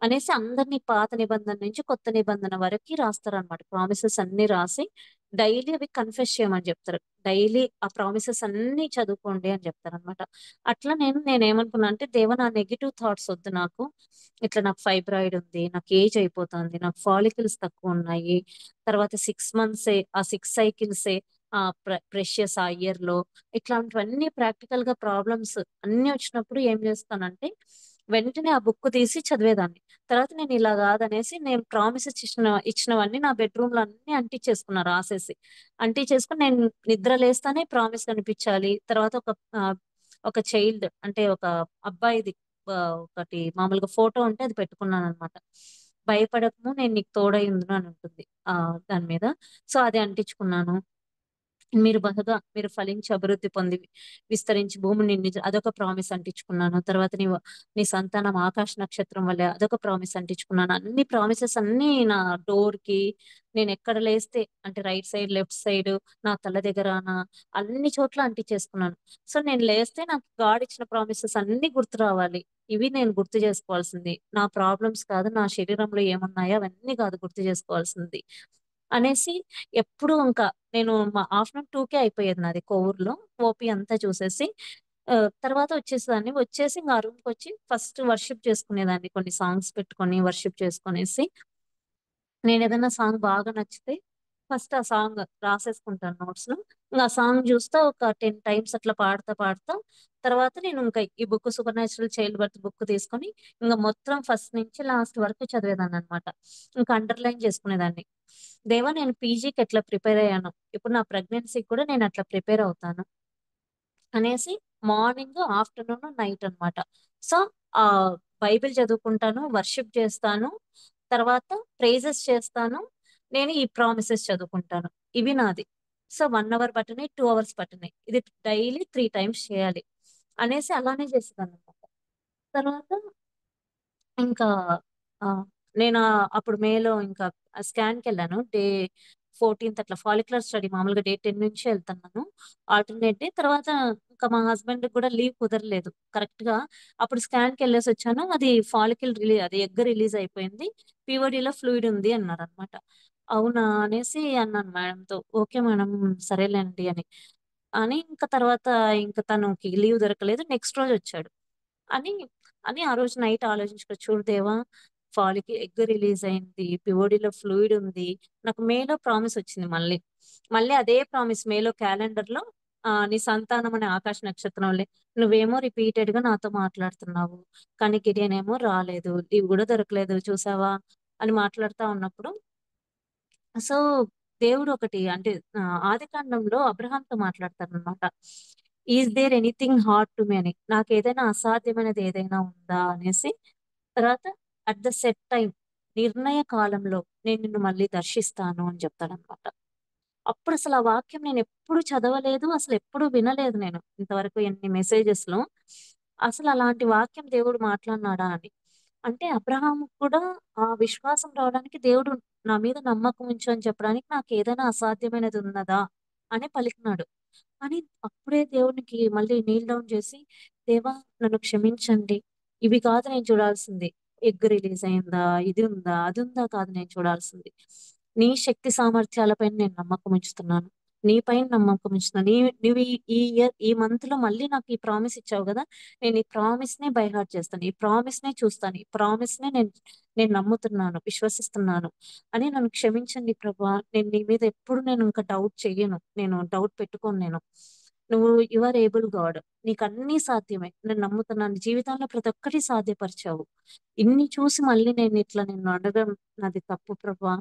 అనేసి అందరిని పాత నిబంధన నుంచి కొత్త నిబంధన వరకి రాస్తారన్నమాట. ప్రామిసెస్ అన్నీ రాసి డైలీ అవి కన్ఫెస్ చేయమని చెప్తారు. డైలీ ఆ ప్రామిసెస్ అన్నీ చదువుకోండి అని చెప్తారన్నమాట. అట్లా నేనేమనుకున్నా అంటే దేవా నా నెగెటివ్ థాట్స్ వద్దు నాకు. ఇట్లా నాకు ఫైబ్రాయిడ్ ఉంది. నాకు ఏజ్ అయిపోతుంది. నాకు ఫాలికల్స్ తక్కువున్నాయి. తర్వాత 6 మంత్సే ఆ 6 సైకిల్సే ప్రెషియస్ ఆ ఇయర్‌లో ఇట్లాంటివన్నీ ప్రాక్టికల్‌గా ప్రాబ్లమ్స్ అన్నీ వచ్చినప్పుడు ఏం చేస్తానంటే వెంటనే ఆ బుక్ తీసి చదివేదాన్ని. తర్వాత నేను ఇలా కాదనేసి నేను ప్రామిసెస్ ఇచ్చినవన్నీ నా బెడ్‌రూమ్‌లో అన్నీ అంటించేసుకున్నా రాసేసి. అంటించేసుకొని నేను నిద్ర లేస్తానే ప్రామిస్ కనిపించాలి. తర్వాత ఒక చైల్డ్ అంటే ఒక అబ్బాయిది ఒకటి మామూలుగా ఫోటో ఉంటే అది పెట్టుకున్నాననమాట. భయపడకము నేను నీకు తోడై ఉందును అని ఉంటుంది. దాని మీద. సో, అది అంటించుకున్నాను. మీరు ఫలించి అభివృద్ధి పొంది విస్తరించి భూమిని అదొక ప్రామిస్ అంటించుకున్నాను. తర్వాత నీ సంతానం ఆకాశ నక్షత్రం వల్లే అదొక ప్రామిస్ అంటించుకున్నాను. అన్ని ప్రామిసెస్ అన్నీ నా డోర్‌కి నేనెక్కడ లేస్తే అంటే రైట్ సైడ్, లెఫ్ట్ సైడ్, నా తల దగ్గరన అన్ని చోట్ల అంటించేసుకున్నాను. సో, నేను లేస్తే నాకు గాడ్ ఇచ్చిన ప్రామిసెస్ అన్నీ గుర్తు రావాలి. ఇవి నేను గుర్తు చేసుకోవాల్సింది. నా ప్రాబ్లమ్స్ కాదు, నా శరీరంలో ఏమున్నాయో అవన్నీ కాదు గుర్తు చేసుకోవాల్సింది. అనేసి ఎప్పుడు ఇంకా నేను ఆఫ్టర్‌నూన్ 2కే అయిపోయేది నాది కొవ్వూరులో. ఓపీ అంతా చూసేసి తర్వాత వచ్చేసేదాన్ని. వచ్చేసి ఇంక ఆ రూమ్‌కొచ్చి ఫస్ట్ వర్షిప్ చేసుకునేదాన్ని. కొన్ని సాంగ్స్ పెట్టుకొని వర్షిప్ చేసుకొనేసి నేనేదైనా సాంగ్ బాగా నచ్చితే ఫస్ట్ ఆ సాంగ్ రాసేసుకుంటాను నోట్స్‌లో. ఇంగ ఆ సాంగ్ చూస్తా ఒక 10 టైమ్స్ అట్లా పాడుతా తర్వాత నేను ఇంకా ఈ book 'super natural child birth' book తీసుకొని ఇంగ మొత్తం ఫస్ట్ నుంచి లాస్ట్ వరకు చదివేదాన్ననమాట. ఇంకా అండర్‌లైన్ చేసుకునేదాన్ని. దేవా నేను పీజీకి ఎట్లా ప్రిపేర్ అయ్యానో, ఇప్పుడు నా ప్రెగ్నెన్సీకి కూడా నేను అట్లా ప్రిపేర్ అవుతాను. అనేసి మార్నింగ్, ఆఫ్టర్‌నూన్, నైట్ అన్నమాట. సో, బైబిల్ చదువుకుంటాను, వర్షిప్ చేస్తాను, తర్వాత ప్రైజెస్ చేస్తాను. నేను ఈ ప్రామిసెస్ చదువుకుంటాను. ఇవి నాది. సో, 1 అవర్ పట్టినయి, 2 అవర్స్ పట్టినయి. ఇది డైలీ 3 టైమ్స్ చేయాలి. అనేసి అలానే చేసేదాన్ననమాట. తర్వాత ఇంకా నేను అప్పుడు మేలో ఇంకా స్కాన్‌కెళ్ళాను. డే 14థ్ అట్లా ఫాలిక్యులర్ స్టడీ మామూలుగా డే 10 నుంచి ఎళ్తున్నాను. Alternate day. తర్వాత ఇంకా మా హస్బెండ్‌కి కూడా లీవ్ కుదరలేదు. కరెక్ట్‌గా అప్పుడు స్కాన్‌కెళ్ళేసొచ్చాను. అది అది ఎగ్ రిలీజ్ అయిపోయింది. పీఓడీలో ఫ్లూయిడ్ ఉంది అన్నారనమాట. అవునా! అనేసి అన్నాను మేడంతో. ఓకే మేడం సరేలేండి ఇంకా తర్వాత ఇంక తనకి లీవ్ దొరకలేదు. నెక్స్ట్ రోజొచ్చాడు. అని అని ఆ రోజు నైట్ ఆలోచించుకో చూడు దేవా! ఎగ్ రిలీజ్ అయింది. పీఓడీలో ఫ్లూయిడ్ ఉంది. నాకు మేలో ప్రామిస్ వచ్చింది మళ్ళీ. మళ్ళీ అదే ప్రామిస్ మేలో క్యాలెండర్‌లో నీ సంతానం అనే ఆకాశ నక్షత్రంలే. నువ్వేమో రిపీటెడ్‌గా నాతో మాట్లాడుతున్నావు. కానీ గిడియన్ ఏమో రాలేదు. లీవ్ గూడా దొరకలేదు చూసావా? అని మాట్లాడుతా ఉన్నప్పుడు సో, దేవుడు ఒకటి అంటే ఆదికాండంలో అబ్రహాంతో మాట్లాడతారనమాట. Is there anything hard to me అని. నాకేదైనా అసాధ్యమైనది ఏదైనా ఉందా అనేసి. తర్వాత అట్ ద సెట్ టైమ్ నిర్ణయ కాలంలో నేను నిన్ను మళ్ళీ దర్శిస్తాను అని చెప్తాడనమాట. అప్పుడసలు ఆ వాక్యం నేనెప్పుడు చదవలేదు. అసలెప్పుడు వినలేదు నేను. ఇంతవరకు ఎన్ని మెసేజెస్‌లో. అసలలాంటి వాక్యం దేవుడు మాట్లాడినాడా అని. అంటే అబ్రహాముకు కూడా ఆ విశ్వాసం రావడానికి దేవుడు నా మీద నమ్మకం ఉంచు అని చెప్పడానికి నాకేదైనా అసాధ్యమైనది ఉన్నదా అని పలికినాడు. అని అప్పుడే దేవునికి మళ్ళీ నీల్ డౌన్ చేసి, దేవా నన్ను క్షమించండి. ఇవి కాదు నేను చూడాల్సింది. ఎగ్ రిలీజ్ అయిందా? ఇది ఉందా? అది ఉందా? కాదు నేను చూడాల్సింది. నీ శక్తి సామర్థ్యాలపైన నేను నమ్మకం ఉంచుతున్నాను. నీ పైన నమ్మకం ఉంచుతున్నాను. నువ్వు ఈ మంత్‌లో మళ్ళీ నాకు ఈ ప్రామిస్ ఇచ్చావు గదా! నేను ఈ ప్రామిస్‌నే బై హార్ట్ చేస్తాను. ఈ ప్రామిస్‌నే చూస్తాను. ఈ ప్రామిస్‌నే నేను నేను నమ్ముతున్నాను, విశ్వసిస్తున్నాను అని నన్ను క్షమించండి ప్రభా! నేను నీ మీద ఎప్పుడు ఇంకా డౌట్ చెయ్యను. నేను డౌట్ పెట్టుకోను నేను. నువ్వు యు ఆర్ ఏబుల్ గాడ్, నీకు అన్ని సాధ్యమే, నేను నమ్ముతున్నాను, జీవితంలో ప్రతి ఒక్కటి సాధ్యపరిచావు, ఇన్ని చూసి మళ్ళీ నేను ఇట్లా నిన్ను అడగడం నాది తప్పు ప్రభా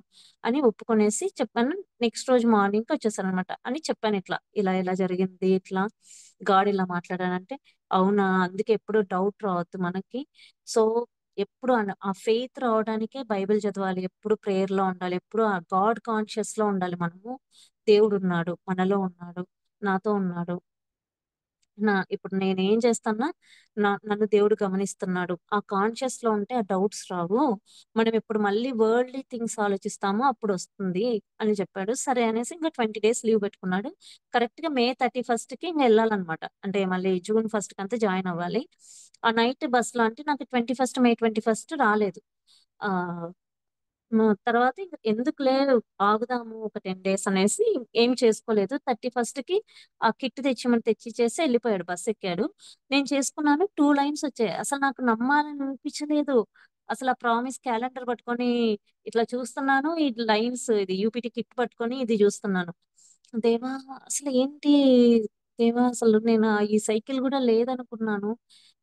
అని ఒప్పుకొనేసి చెప్పాను. నెక్స్ట్ రోజు మార్నింగ్ వచ్చేసాను అనమాట అని చెప్పాను, ఇట్లా ఇలా ఇలా జరిగింది, ఇట్లా గాడ్ ఇలా మాట్లాడానంటే అవునా, అందుకే ఎప్పుడు డౌట్ రావద్దు మనకి. సో ఎప్పుడు ఆ ఫెయిత్ రావడానికే బైబిల్ చదవాలి, ఎప్పుడు ప్రేయర్ లో ఉండాలి, ఎప్పుడు ఆ గాడ్ కాన్షియస్ లో ఉండాలి మనము. దేవుడు ఉన్నాడు, మనలో ఉన్నాడు, నాతో ఉన్నాడు. ఇప్పుడు నేనేం చేస్తానా, నన్ను దేవుడు గమనిస్తున్నాడు, ఆ కాన్షియస్ లో ఉంటే ఆ డౌట్స్ రావు. మనం ఇప్పుడు మళ్ళీ వరల్డ్లీ థింగ్స్ ఆలోచిస్తామో అప్పుడు వస్తుంది అని చెప్పాడు. సరే అనేసి ఇంకా 20 days లీవ్ పెట్టుకున్నాడు. కరెక్ట్ గా May 31st కి ఇంకా వెళ్ళాలన్నమాట, అంటే మళ్ళీ June 1st కి అంతా జాయిన్ అవ్వాలి. ఆ నైట్ బస్ లో అంటే నాకు May 21st రాలేదు. ఆ తర్వాత ఎందుకు లేదు, ఆగుదాము ఒక 10 days అనేసి ఏం చేసుకోలేదు. 31st కి ఆ కిట్ తెచ్చిమని తెచ్చిచ్చేసి వెళ్ళిపోయాడు, బస్ ఎక్కాడు. నేను చేసుకున్నాను, 2 lines వచ్చాయి. అసలు నాకు నమ్మాలని అనిపించలేదు. అసలు ఆ ప్రామిస్ క్యాలెండర్ పట్టుకొని ఇట్లా చూస్తున్నాను, ఈ లైన్స్, ఇది యూపీటీ కిట్ పట్టుకొని ఇది చూస్తున్నాను. దేవా అసలు ఏంటి, దేవా అసలు నేను ఈ సైకిల్ కూడా లేదనుకున్నాను,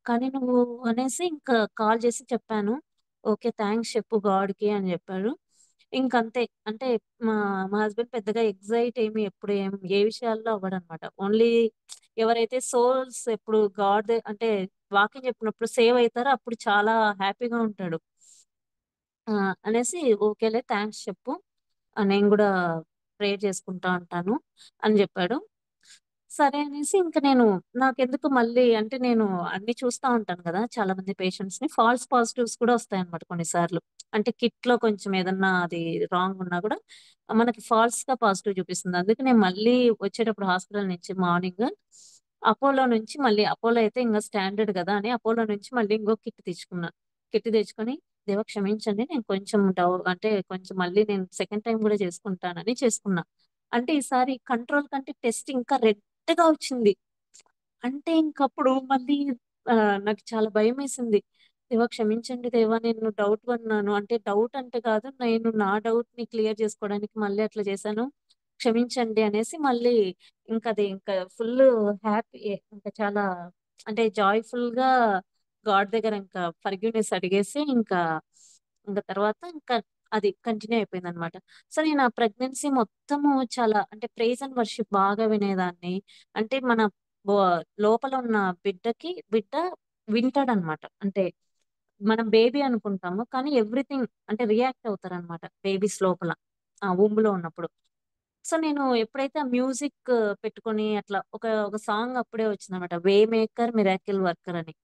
కానీ నువ్వు అనేసి ఇంకా కాల్ చేసి చెప్పాను. ఓకే థ్యాంక్స్ చెప్పు గాడ్ కి అని చెప్పాడు. ఇంకంతే. అంటే మా మా హస్బెండ్ పెద్దగా ఎగ్జైట్ ఎప్పుడు ఏ విషయాల్లో అవ్వడనమాట. ఓన్లీ ఎవరైతే సోల్స్ ఎప్పుడు గాడ్ అంటే వాక్యం చెప్పినప్పుడు సేవ్ అవుతారో అప్పుడు చాలా హ్యాపీగా ఉంటాడు. అనేసి ఓకేలే థ్యాంక్స్ చెప్పు, నేను కూడా ప్రేయర్ చేసుకుంటా ఉంటాను అని చెప్పాడు. సరే అనేసి ఇంకా నేను నాకెందుకు మళ్ళీ అంటే నేను అన్ని చూస్తా ఉంటాను కదా, చాలా మంది పేషెంట్స్ ని, ఫాల్స్ పాజిటివ్స్ కూడా వస్తాయన్నమాట కొన్నిసార్లు. అంటే కిట్ లో కొంచెం ఏదన్నా అది రాంగ్ ఉన్నా కూడా మనకి ఫాల్స్ గా పాజిటివ్ చూపిస్తుంది. అందుకే నేను మళ్ళీ వచ్చేటప్పుడు హాస్పిటల్ నుంచి మార్నింగ్ అపోలో నుంచి, మళ్ళీ అపోలో అయితే ఇంకా స్టాండర్డ్ కదా అని అపోలో నుంచి మళ్ళీ ఇంకో కిట్ తెచ్చుకున్నా. కిట్ తెచ్చుకొని దేవ క్షమించండి, నేను కొంచెం అంటే కొంచెం మళ్ళీ నేను సెకండ్ టైం కూడా చేసుకుంటానని చేసుకున్నా. అంటే ఈసారి కంట్రోల్ కంటే టెస్ట్ ఇంకా రెడ్గా వచ్చింది. అంటే ఇంకప్పుడు మళ్ళీ ఆ, నాకు చాలా భయం వేసింది. దేవా క్షమించండి దేవా, నేను డౌట్ పడినాను, అంటే డౌట్ అంటే కాదు, నేను నా డౌట్ ని క్లియర్ చేసుకోవడానికి మళ్ళీ అట్లా చేశాను, క్షమించండి అనేసి మళ్ళీ ఇంకా అది ఇంకా ఫుల్ హ్యాపీ, ఇంకా చాలా అంటే జాయ్ఫుల్ గా గాడ్ దగ్గర ఇంకా ఫర్గివ్నెస్ అడిగేసి ఇంకా ఇంకా తర్వాత ఇంకా అది కంటిన్యూ అయిపోయింది అనమాట. సో నేను ఆ ప్రెగ్నెన్సీ మొత్తము చాలా అంటే ప్రైజ్ అండ్ వర్షిప్ బాగా వినేదాన్ని. అంటే మన లోపల ఉన్న బిడ్డ వింటాడనమాట. అంటే మనం బేబీ అనుకుంటాము కానీ ఎవ్రీథింగ్ అంటే రియాక్ట్ అవుతారనమాట బేబీస్ లోపల, ఆ ఊంబులో ఉన్నప్పుడు. సో నేను ఎప్పుడైతే ఆ మ్యూజిక్ పెట్టుకొని అట్లా ఒక ఒక సాంగ్ అప్పుడే వచ్చిందనమాట, వే మేకర్ మిరాకిల్ వర్కర్ అని.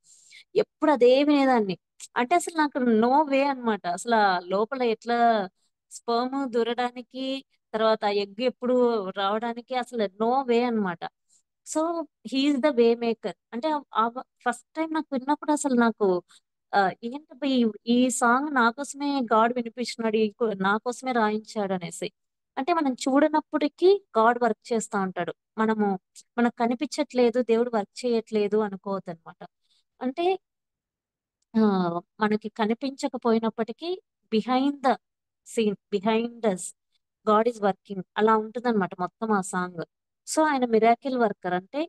ఎప్పుడు అదే వినేదాన్ని. అంటే అసలు నాకు నో వే అన్నమాట, అసలు ఆ లోపల ఎట్లా స్పర్మ్ దూరడానికి, తర్వాత ఎగ్ ఎప్పుడు రావడానికి అసలు నో వే అన్నమాట. So he's the way maker అంటే ఫస్ట్ టైం నాకు విన్నప్పుడు అసలు నాకు ఏంటబ్బా ఈ సాంగ్ నా కోసమే గాడ్ వినిపించినాడు, నా కోసమే రాయించాడు అనేసి. అంటే మనం చూడనప్పటికీ గాడ్ వర్క్ చేస్తా ఉంటాడు. మనకు కనిపించట్లేదు, దేవుడు వర్క్ చేయట్లేదు అనుకోవద్దు అనమాట. అంటే ఆ మనకి కనిపించకపోయినప్పటికీ behind the scene, behind us God is working, అలా ఉంటుందన్నమాట మొత్తం ఆ సాంగ్. సో ఆయన మిరాకిల్ వర్కర్ అంటే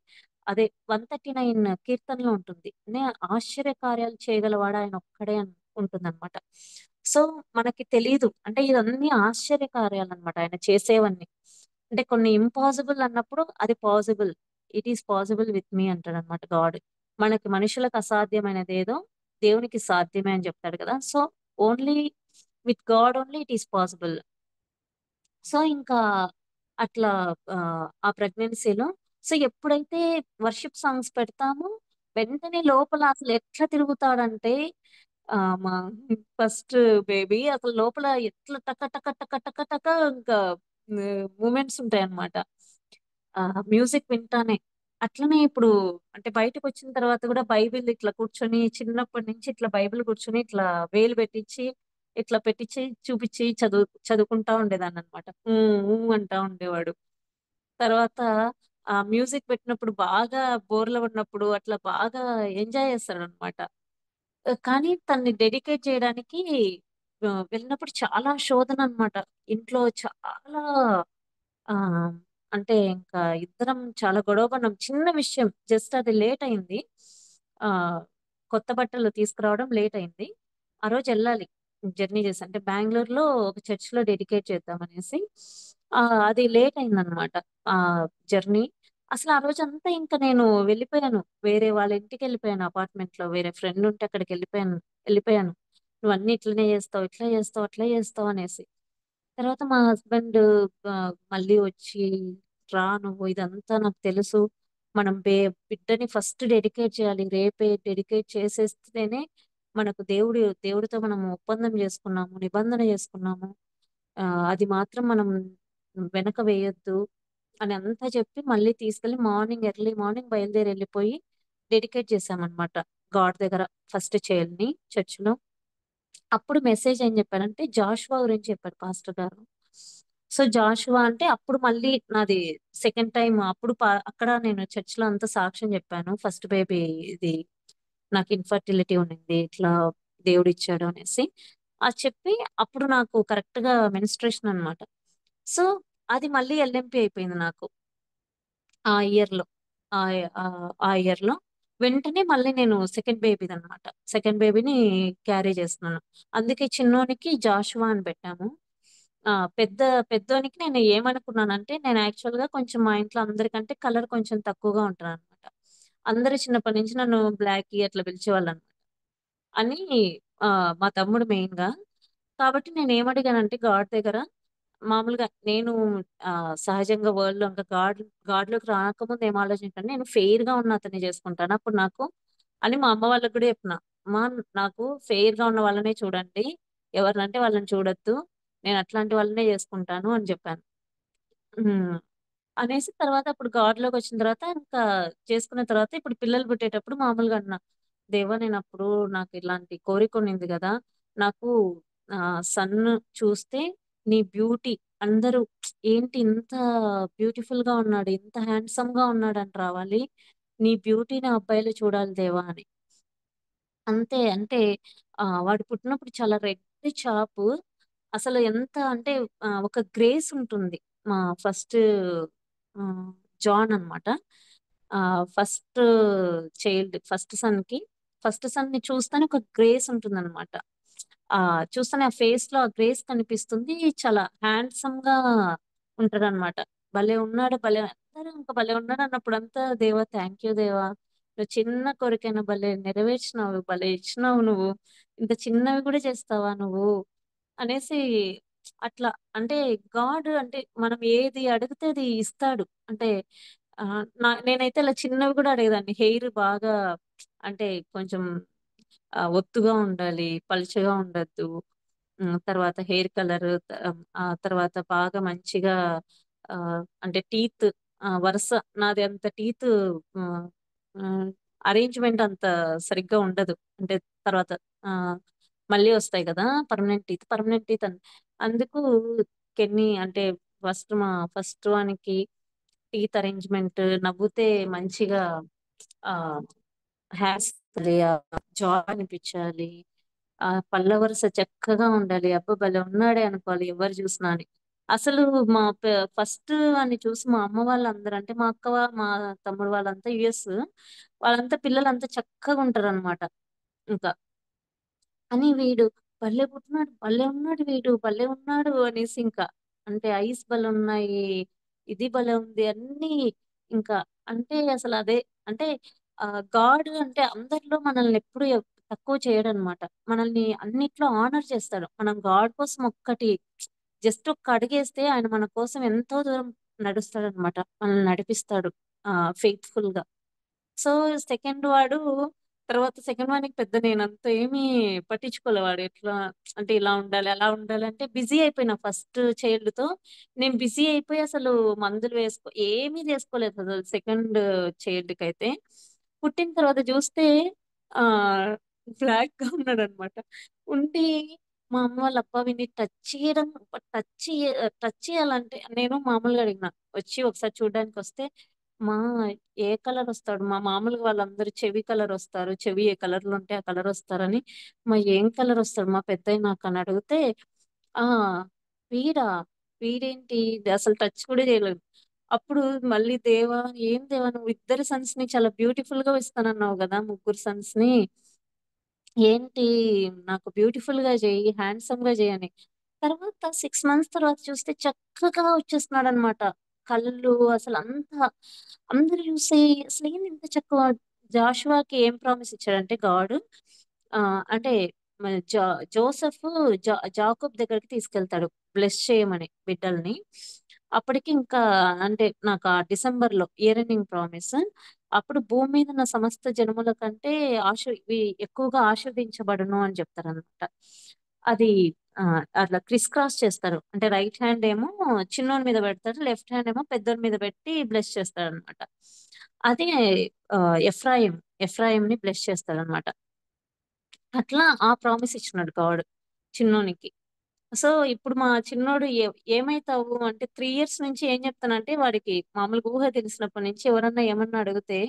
అదే 139 కీర్తనలో ఉంటుంది, ఆశ్చర్య కార్యాలు చేయగలవాడు ఆయన ఒక్కడే అని ఉంటుందన్నమాట. సో మనకి తెలియదు అంటే ఇవన్నీ ఆశ్చర్య కార్యాలు అనమాట ఆయన చేసేవన్నీ. అంటే కొన్ని ఇంపాసిబుల్ అన్నప్పుడు అది possible, it is possible with me అంటాడు అనమాట గాడ్. మనకి మనుషులకు అసాధ్యమైనది ఏదో దేవునికి సాధ్యమే అని చెప్తాడు కదా. So only with God only it is possible. So ఇంకా అట్లా ఆ, ఆ ప్రెగ్నెన్సీలో సో ఎప్పుడైతే వర్షిప్ సాంగ్స్ పెడతామో వెంటనే లోపల అసలు ఎట్లా తిరుగుతాడంటే మా ఫస్ట్ బేబీ అసలు లోపల ఎట్లా టక టక టక టక టక ఇంకా మూమెంట్స్ ఉంటాయి అన్నమాట ఆ మ్యూజిక్ వింటానే. అట్లనే ఇప్పుడు అంటే బయటకు వచ్చిన తర్వాత కూడా బైబిల్ ఇట్లా కూర్చొని చిన్నప్పటి నుంచి ఇట్లా బైబిల్ కూర్చొని ఇట్లా వేలు పెట్టించి ఇట్లా పెట్టించి చూపించి చదువుకుంటా ఉండేదాన్ని అనమాట. అంటా ఉండేవాడు. తర్వాత ఆ మ్యూజిక్ పెట్టినప్పుడు బాగా బోర్లో ఉన్నప్పుడు అట్లా బాగా ఎంజాయ్ చేస్తాడు అనమాట. కానీ తన్ని డెడికేట్ చేయడానికి వెళ్ళినప్పుడు చాలా శోధన అన్నమాట. ఇంట్లో చాలా ఆ అంటే ఇంకా ఇద్దరం చాలా గొడవ పడినాం. చిన్న విషయం, జస్ట్ అది లేట్ అయింది. ఆ కొత్త బట్టలు తీసుకురావడం లేట్ అయింది. ఆ రోజు వెళ్ళాలి జర్నీ చేసి, అంటే బెంగళూరులో ఒక చర్చ్ లో డెడికేట్ చేద్దాం అనేసి. ఆ అది లేట్ అయిందనమాట ఆ జర్నీ. అసలు ఆ రోజు అంతా ఇంకా నేను వెళ్ళిపోయాను, వేరే వాళ్ళ ఇంటికి వెళ్ళిపోయాను. అపార్ట్మెంట్ లో వేరే ఫ్రెండ్ ఉంటే అక్కడికి వెళ్ళిపోయాను. నువ్వు అన్ని ఇట్లనే చేస్తావు, ఇట్లా చేస్తావు, అట్లా చేస్తావు అనేసి. తర్వాత మా హస్బెండ్ మళ్ళీ వచ్చి, రా నువ్వు, ఇదంతా నాకు తెలుసు, మనం బిడ్డని ఫస్ట్ డెడికేట్ చేయాలి, రేపే డెడికేట్ చేసేస్తేనే మనకు దేవుడితో మనం ఒప్పందం చేసుకున్నాము, నిబంధన చేసుకున్నాము. ఆ అది మాత్రం మనం వెనక వేయొద్దు అని అంతా చెప్పి మళ్ళీ తీసుకెళ్లి ఎర్లీ మార్నింగ్ బయలుదేరి వెళ్ళిపోయి డెడికేట్ చేశామన్నమాట గాడ్ దగ్గర, ఫస్ట్ చైల్డ్ ని చర్చ్ లో. అప్పుడు మెసేజ్ ఏం చెప్పారంటే జాషువా గురించి చెప్పారు పాస్టర్ గారు. సో జాషువా అంటే అప్పుడు మళ్ళీ నాది సెకండ్ టైం. అప్పుడు అక్కడ నేను చర్చ్ లో అంతా సాక్ష్యం చెప్పాను, ఫస్ట్ బేబీ ఇది నాకు ఇన్ఫర్టిలిటీ ఉండింది, ఇట్లా దేవుడు ఇచ్చాడు అనేసి. అది చెప్పి అప్పుడు నాకు కరెక్ట్ గా మెనిస్ట్రేషన్ అన్నమాట. సో అది మళ్ళీ ఎల్ఎంపి అయిపోయింది నాకు ఆ ఇయర్ లో. ఆ ఆ ఇయర్ లో వెంటనే మళ్ళీ నేను సెకండ్ బేబీది అనమాట, సెకండ్ బేబీని క్యారీ చేస్తున్నాను. అందుకే చిన్నోనికి జాషువా అని పెట్టాము. ఆ పెద్ద పెద్దోనికి నేను ఏమనుకున్నానంటే, నేను యాక్చువల్ గా కొంచెం మా ఇంట్లో అందరికంటే కలర్ కొంచెం తక్కువగా ఉంటాను అనమాట. అందరు చిన్నప్పటి నుంచి నన్ను బ్లాక్ అట్లా పిలిచేవాళ్ళు అనమాట. అని ఆ మా తమ్ముడు మెయిన్ గా. కాబట్టి నేను ఏమడిగానంటే గాడ్ దగ్గర, మామూలుగా నేను ఆ సహజంగా వరల్డ్ లో ఇంకా గాడ్ లోకి రాకముందు ఏం ఆలోచించాను, నేను ఫెయిర్ గా ఉన్న అతన్ని చేసుకుంటాను అప్పుడు నాకు, అని మా అమ్మ వాళ్ళకి కూడా చెప్పిన. మా నాకు ఫెయిర్ గా ఉన్న వాళ్ళనే చూడండి, ఎవరినంటే వాళ్ళని చూడొద్దు, నేను అట్లాంటి వాళ్ళనే చేసుకుంటాను అని చెప్పాను. ఉమ్, అనేసి తర్వాత అప్పుడు గాడ్ లోకి వచ్చిన తర్వాత ఇంకా చేసుకున్న తర్వాత ఇప్పుడు పిల్లలు పుట్టేటప్పుడు మామూలుగా అన్నా, దేవా నేను అప్పుడు నాకు ఇలాంటి కోరిక ఉన్నింది కదా, నాకు సన్ చూస్తే నీ బ్యూటీ, అందరూ ఏంటి ఇంత బ్యూటిఫుల్ గా ఉన్నాడు, ఇంత హ్యాండ్సమ్ గా ఉన్నాడు అని రావాలి, నీ బ్యూటీని అబ్బాయిలు చూడాలి దేవా అని. అంతే అంటే వాడు పుట్టినప్పుడు చాలా రెడ్ చాపు, అసలు ఎంత అంటే ఒక గ్రేస్ ఉంటుంది. మా ఫస్ట్ జాన్ అన్నమాట. ఫస్ట్ చైల్డ్, ఫస్ట్ సన్ ని చూస్తానే ఒక గ్రేస్ ఉంటుంది అనమాట. ఆ చూస్తానే ఆ ఫేస్ లో ఆ గ్రేస్ కనిపిస్తుంది, చాలా హ్యాండ్సమ్ గా ఉంటాడు అనమాట. భలే ఉన్నాడు, భలే అందరూ ఇంకా భలే ఉన్నాడు అన్నప్పుడు అంతా, దేవా థ్యాంక్ యూ దేవా, నువ్వు చిన్న కోరికైనా భలే నెరవేర్చినావు, భలే ఇచ్చినావు నువ్వు, ఇంత చిన్నవి కూడా చేస్తావా నువ్వు అనేసి. అట్లా అంటే గాడ్ అంటే మనం ఏది అడిగితే అది ఇస్తాడు. అంటే ఆ, నేనైతే ఇలా చిన్నవి కూడా అడిగేదాన్ని, హెయిర్ బాగా అంటే కొంచెం ఒత్తుగా ఉండాలి, పలుచగా ఉండద్దు. తర్వాత హెయిర్ కలర్, ఆ తర్వాత బాగా మంచిగా ఆ, అంటే టీత్ వరుస, నాది అంత టీత్ అరేంజ్మెంట్ అంత సరిగ్గా ఉండదు. అంటే తర్వాత ఆ మళ్ళీ వస్తాయి కదా పర్మనెంట్ టీత్ అందుకు కెన్ని అంటే ఫస్ట్ వానికి టీత్ అరేంజ్మెంట్, నవ్వుతే మంచిగా ఆ హ్యాస్ జా అనిపించాలి, ఆ పళ్ళ వరుస చక్కగా ఉండాలి, అబ్బా భలే ఉన్నాడే అనుకోవాలి ఎవరు చూసినా అని. అసలు మా ఫస్ట్ అని చూసి మా అమ్మ వాళ్ళందరూ, అంటే మా అక్క మా తమ్ముడు వాళ్ళంతా యుఎస్, వాళ్ళంతా పిల్లలంతా చక్కగా ఉంటారు అనమాట. ఇంకా అని వీడు భలే పుట్టినాడు, భలే ఉన్నాడు, వీడు భలే ఉన్నాడు అనేసి, ఇంకా అంటే ఐస్ భలే ఉన్నాయి, ఇది భలే ఉంది అన్ని. ఇంకా అంటే అసలు అదే అంటే గాడ్ అంటే అందరిలో మనల్ని ఎప్పుడు తక్కువ చేయడు అనమాట. మనల్ని అన్నిట్లో ఆనర్ చేస్తాడు. మనం గాడ్ కోసం ఒక్కటి జస్ట్ ఒక్క అడిగేస్తే ఆయన మన కోసం ఎంతో దూరం నడుస్తాడు అనమాట, మనల్ని నడిపిస్తాడు ఫెయిత్ఫుల్ గా. సో సెకండ్ వానికి పెద్ద నేనంత ఏమీ పట్టించుకోలే, వాడు ఎట్లా అంటే ఇలా ఉండాలి అలా ఉండాలి అంటే బిజీ అయిపోయినా ఫస్ట్ చైల్డ్ తో. నేను బిజీ అయిపోయి అసలు మందులు ఏమీ చేసుకోలేదు అసలు సెకండ్ చైల్డ్ కి అయితే. పుట్టిన తర్వాత చూస్తే ఆ బ్లాక్ గా ఉన్నాడు అనమాట. ఉండి మా అమ్మ వాళ్ళ అబ్బా విని టచ్ టచ్ చేయాలంటే నేను మామూలుగా అడిగిన, వచ్చి ఒకసారి చూడడానికి వస్తే, మా ఏ కలర్ వస్తాడు, మా మామూలుగా వాళ్ళందరూ చెవి కలర్ వస్తారు, చెవి ఏ కలర్ లో ఉంటే ఆ కలర్ వస్తారని, మా ఏం కలర్ వస్తాడు మా పెద్దయ్య నాకు అని అడిగితే, ఆ వీడా, వీడేంటి ఇది అసలు టచ్ కూడా చేయలేదు. అప్పుడు మళ్ళీ దేవా ఏం దేవా నువ్వు ఇద్దరు సన్స్ ని చాలా బ్యూటిఫుల్ గా ఇస్తానన్నావు కదా, ముగ్గురు సన్స్ ని ఏంటి, నాకు బ్యూటిఫుల్ గా చేయి, హ్యాండ్సమ్ గా చేయని. తర్వాత 6 మంత్స్ తర్వాత చూస్తే చక్కగా వచ్చేస్తున్నాడు అనమాట. కళ్ళు అసలు అంతా, అందరు చూసి అసలు ఏంది ఇంత చక్కగా. జాషువాకి ఏం ప్రామిస్ ఇచ్చాడంటే గాడ్, అంటే మన జోసెఫ్ జాకబ్ దగ్గరికి తీసుకెళ్తాడు బ్లెస్ చేయమని బిడ్డల్ని. అప్పటికి ఇంకా అంటే నాకు ఆ డిసెంబర్ లో ఇయర్ ఎండింగ్ ప్రామిస్. అప్పుడు భూమి మీద ఉన్న సమస్త జనముల కంటే ఇవి ఎక్కువగా ఆశీర్వదించబడును అని చెప్తారనమాట. అది ఆ, అట్లా క్రిస్ క్రాస్ చేస్తారు. అంటే రైట్ హ్యాండ్ ఏమో చిన్నోని మీద పెడతారు, లెఫ్ట్ హ్యాండ్ ఏమో పెద్దోని మీద పెట్టి బ్లెస్ చేస్తారు అనమాట. అదే ఆ, ఎఫ్రాయిం ఎఫ్రాయిం ని బ్లెస్ చేస్తాడు అనమాట. అట్లా ఆ ప్రామిస్ ఇచ్చినాడు గాడ్ చిన్నోనికి. సో ఇప్పుడు మా చిన్నోడు ఏమైతావు అంటే 3 years నుంచి ఏం చెప్తానంటే, వాడికి మామూలుగా ఊహ తెలిసినప్పటి నుంచి ఎవరన్నా ఏమన్నా అడిగితే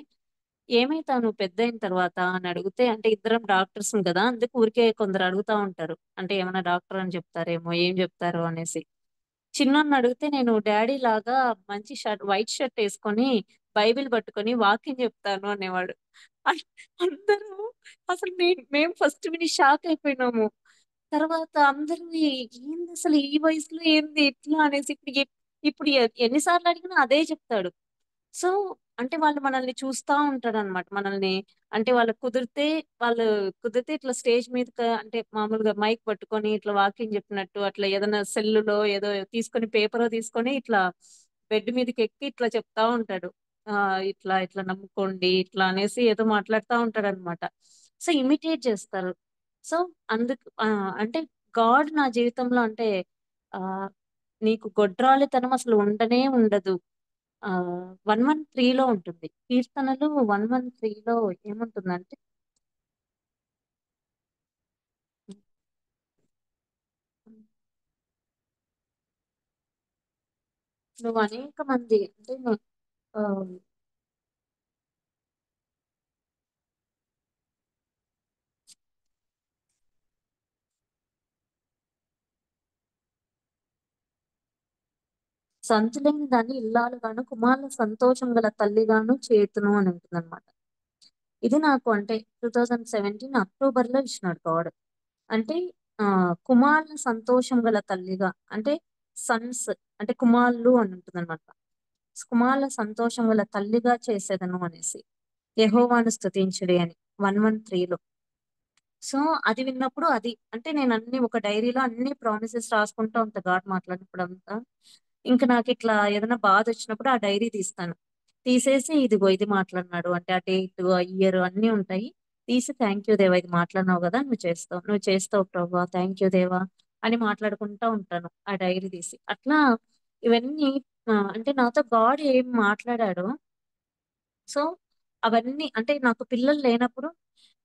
ఏమైతావు నువ్వు పెద్ద అయిన తర్వాత అని అడిగితే, అంటే ఇద్దరం డాక్టర్స్ కదా, అందుకు ఊరికే కొందరు అడుగుతా ఉంటారు, అంటే ఏమన్నా డాక్టర్ అని చెప్తారేమో ఏం చెప్తారు అనేసి. చిన్నోడిని అడిగితే నేను డాడీ లాగా మంచి షర్ట్, వైట్ షర్ట్ వేసుకొని బైబిల్ పట్టుకొని వాకింగ్ చెప్తాను అనేవాడు. అం- అందరూ అసలు మేము ఫస్ట్ విని షాక్ అయిపోయినాము. తర్వాత అందరూ ఏంది అసలు ఈ వయసులో ఏంది ఇట్లా అనేసి, ఇప్పుడు ఎన్నిసార్లు అడిగినా అదే చెప్తాడు. సో అంటే వాళ్ళు మనల్ని చూస్తా ఉంటారు అనమాట, మనల్ని. అంటే వాళ్ళు కుదిరితే ఇట్లా స్టేజ్ మీద అంటే మామూలుగా మైక్ పట్టుకొని ఇట్లా వాకింగ్ చెప్పినట్టు, అట్లా ఏదైనా సెల్లులో ఏదో తీసుకొని పేపర్ తీసుకొని ఇట్లా బెడ్ మీదకి ఎక్కి ఇట్లా చెప్తా ఉంటాడు. ఆ ఇట్లా ఇట్లా నమ్ముకోండి ఇట్లా అనేసి ఏదో మాట్లాడుతూ ఉంటాడు అనమాట. సో ఇమిటేట్ చేస్తారు. సో అందుకు అంటే గాడ్ నా జీవితంలో అంటే ఆ నీకు గొడ్రాలితనం అసలు ఉండనే ఉండదు. 113లో ఉంటుంది, కీర్తనలు 113లో ఏముంటుందంటే, నువ్వు అనేక మంది అంటే ఆ, సంతులేని దాన్ని ఇల్లాలుగాను కుమారుల సంతోషం గల తల్లిగాను చేతును అని ఉంటుంది అనమాట. ఇది నాకు అంటే 2017 అక్టోబర్ లో ఇచ్చినాడు గాడ్. అంటే ఆ కుమారుల సంతోషం గల తల్లిగా, అంటే సన్స్ అంటే కుమారులు అని ఉంటుంది అనమాట. కుమారుల సంతోషం గల తల్లిగా చేసేదను అనేసి యెహోవాను స్తుతించుడి అని 113లో. సో అది విన్నప్పుడు అది అంటే నేను అన్ని ఒక డైరీలో అన్ని ప్రామిసెస్ రాసుకుంటా ఉంటా గాడ్ మాట్లాడినప్పుడు అంతా. ఇంకా నాకు ఇట్లా ఏదైనా బాధ వచ్చినప్పుడు ఆ డైరీ తీస్తాను, తీసేసి ఇదిగో ఇది మాట్లాడినాడు అంటే ఆ డేట్ ఆ ఇయర్ అన్ని ఉంటాయి. తీసి థ్యాంక్ యూ దేవా ఇది మాట్లాడినావు కదా, నువ్వు చేస్తావు ప్రభా, థ్యాంక్ యూ దేవా అని మాట్లాడుకుంటా ఉంటాను ఆ డైరీ తీసి. అట్లా ఇవన్నీ అంటే నాతో గాడ్ ఏం మాట్లాడాడో. సో అవన్నీ అంటే నాకు పిల్లలు లేనప్పుడు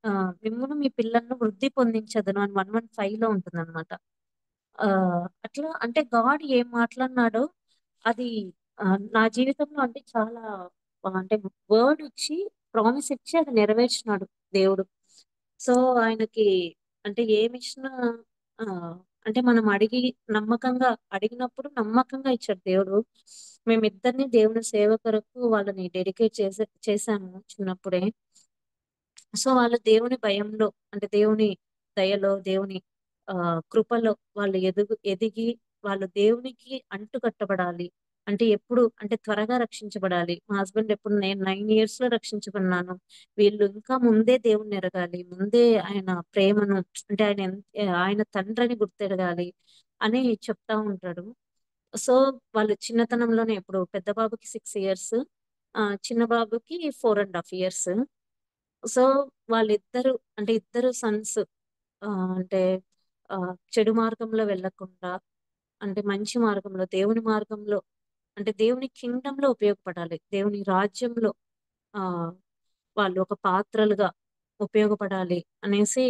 ఆ మిమ్మును మీ పిల్లలను వృద్ధి పొందించదును అని 115లో ఉంటుంది అనమాట. ఆ అట్లా అంటే గాడ్ ఏం మాట్లాడినాడో అది ఆ, నా జీవితంలో అంటే చాలా అంటే వర్డ్ ఇచ్చి ప్రామిస్ ఇచ్చి అది నెరవేర్చినాడు దేవుడు. సో ఆయనకి అంటే ఏమి ఇచ్చినా ఆ, అంటే మనం నమ్మకంగా అడిగినప్పుడు నమ్మకంగా ఇచ్చాడు దేవుడు. మేమిద్దరిని దేవుని సేవ కొరకు వాళ్ళని డెడికేట్ చేశాము చిన్నప్పుడే. సో వాళ్ళు దేవుని భయంలో అంటే దేవుని దయలో దేవుని ఆ కృపలో వాళ్ళు ఎదిగి వాళ్ళు దేవునికి అంటుకట్టబడాలి. అంటే ఎప్పుడు అంటే త్వరగా రక్షించబడాలి. మా హస్బెండ్ ఎప్పుడు నేను 9 years లో రక్షించబడినాను, వీళ్ళు ఇంకా ముందే దేవుణ్ణి ఎరగాలి, ముందే ఆయన ప్రేమను అంటే ఆయన తండ్రిని గుర్తెరగాలి అని చెప్తా ఉంటాడు. సో వాళ్ళు చిన్నతనంలోనే ఇప్పుడు పెద్ద బాబుకి 6 years, చిన్న బాబుకి 4.5 years. సో వాళ్ళిద్దరు అంటే ఇద్దరు సన్స్ అంటే ఆ, చెడు మార్గంలో వెళ్ళకుండా అంటే మంచి మార్గంలో దేవుని మార్గంలో అంటే దేవుని కింగ్డమ్ లో ఉపయోగపడాలి, దేవుని రాజ్యంలో ఆ వాళ్ళు ఒక పాత్రలుగా ఉపయోగపడాలి అనేసి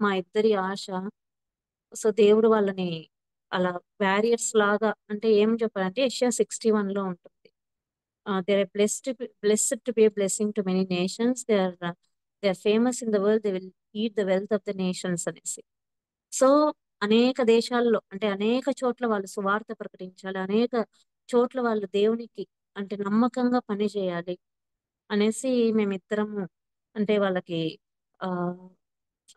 మా ఇద్దరి ఆశ. సో దేవుడు వాళ్ళని అలా బ్యారియర్స్ లాగా అంటే ఏం చెప్పాలంటే యెషయా 61లో ఉంటుంది. They are blessed to be a blessing to many nations. They are famous in the world. They will eat the wealth of the nations అనేసి. సో అనేక దేశాల్లో అంటే అనేక చోట్ల వాళ్ళు సువార్త ప్రకటించాలి, అనేక చోట్ల వాళ్ళు దేవునికి అంటే నమ్మకంగా పని చేయాలి అనేసి మేమిద్దరము అంటే వాళ్ళకి ఆ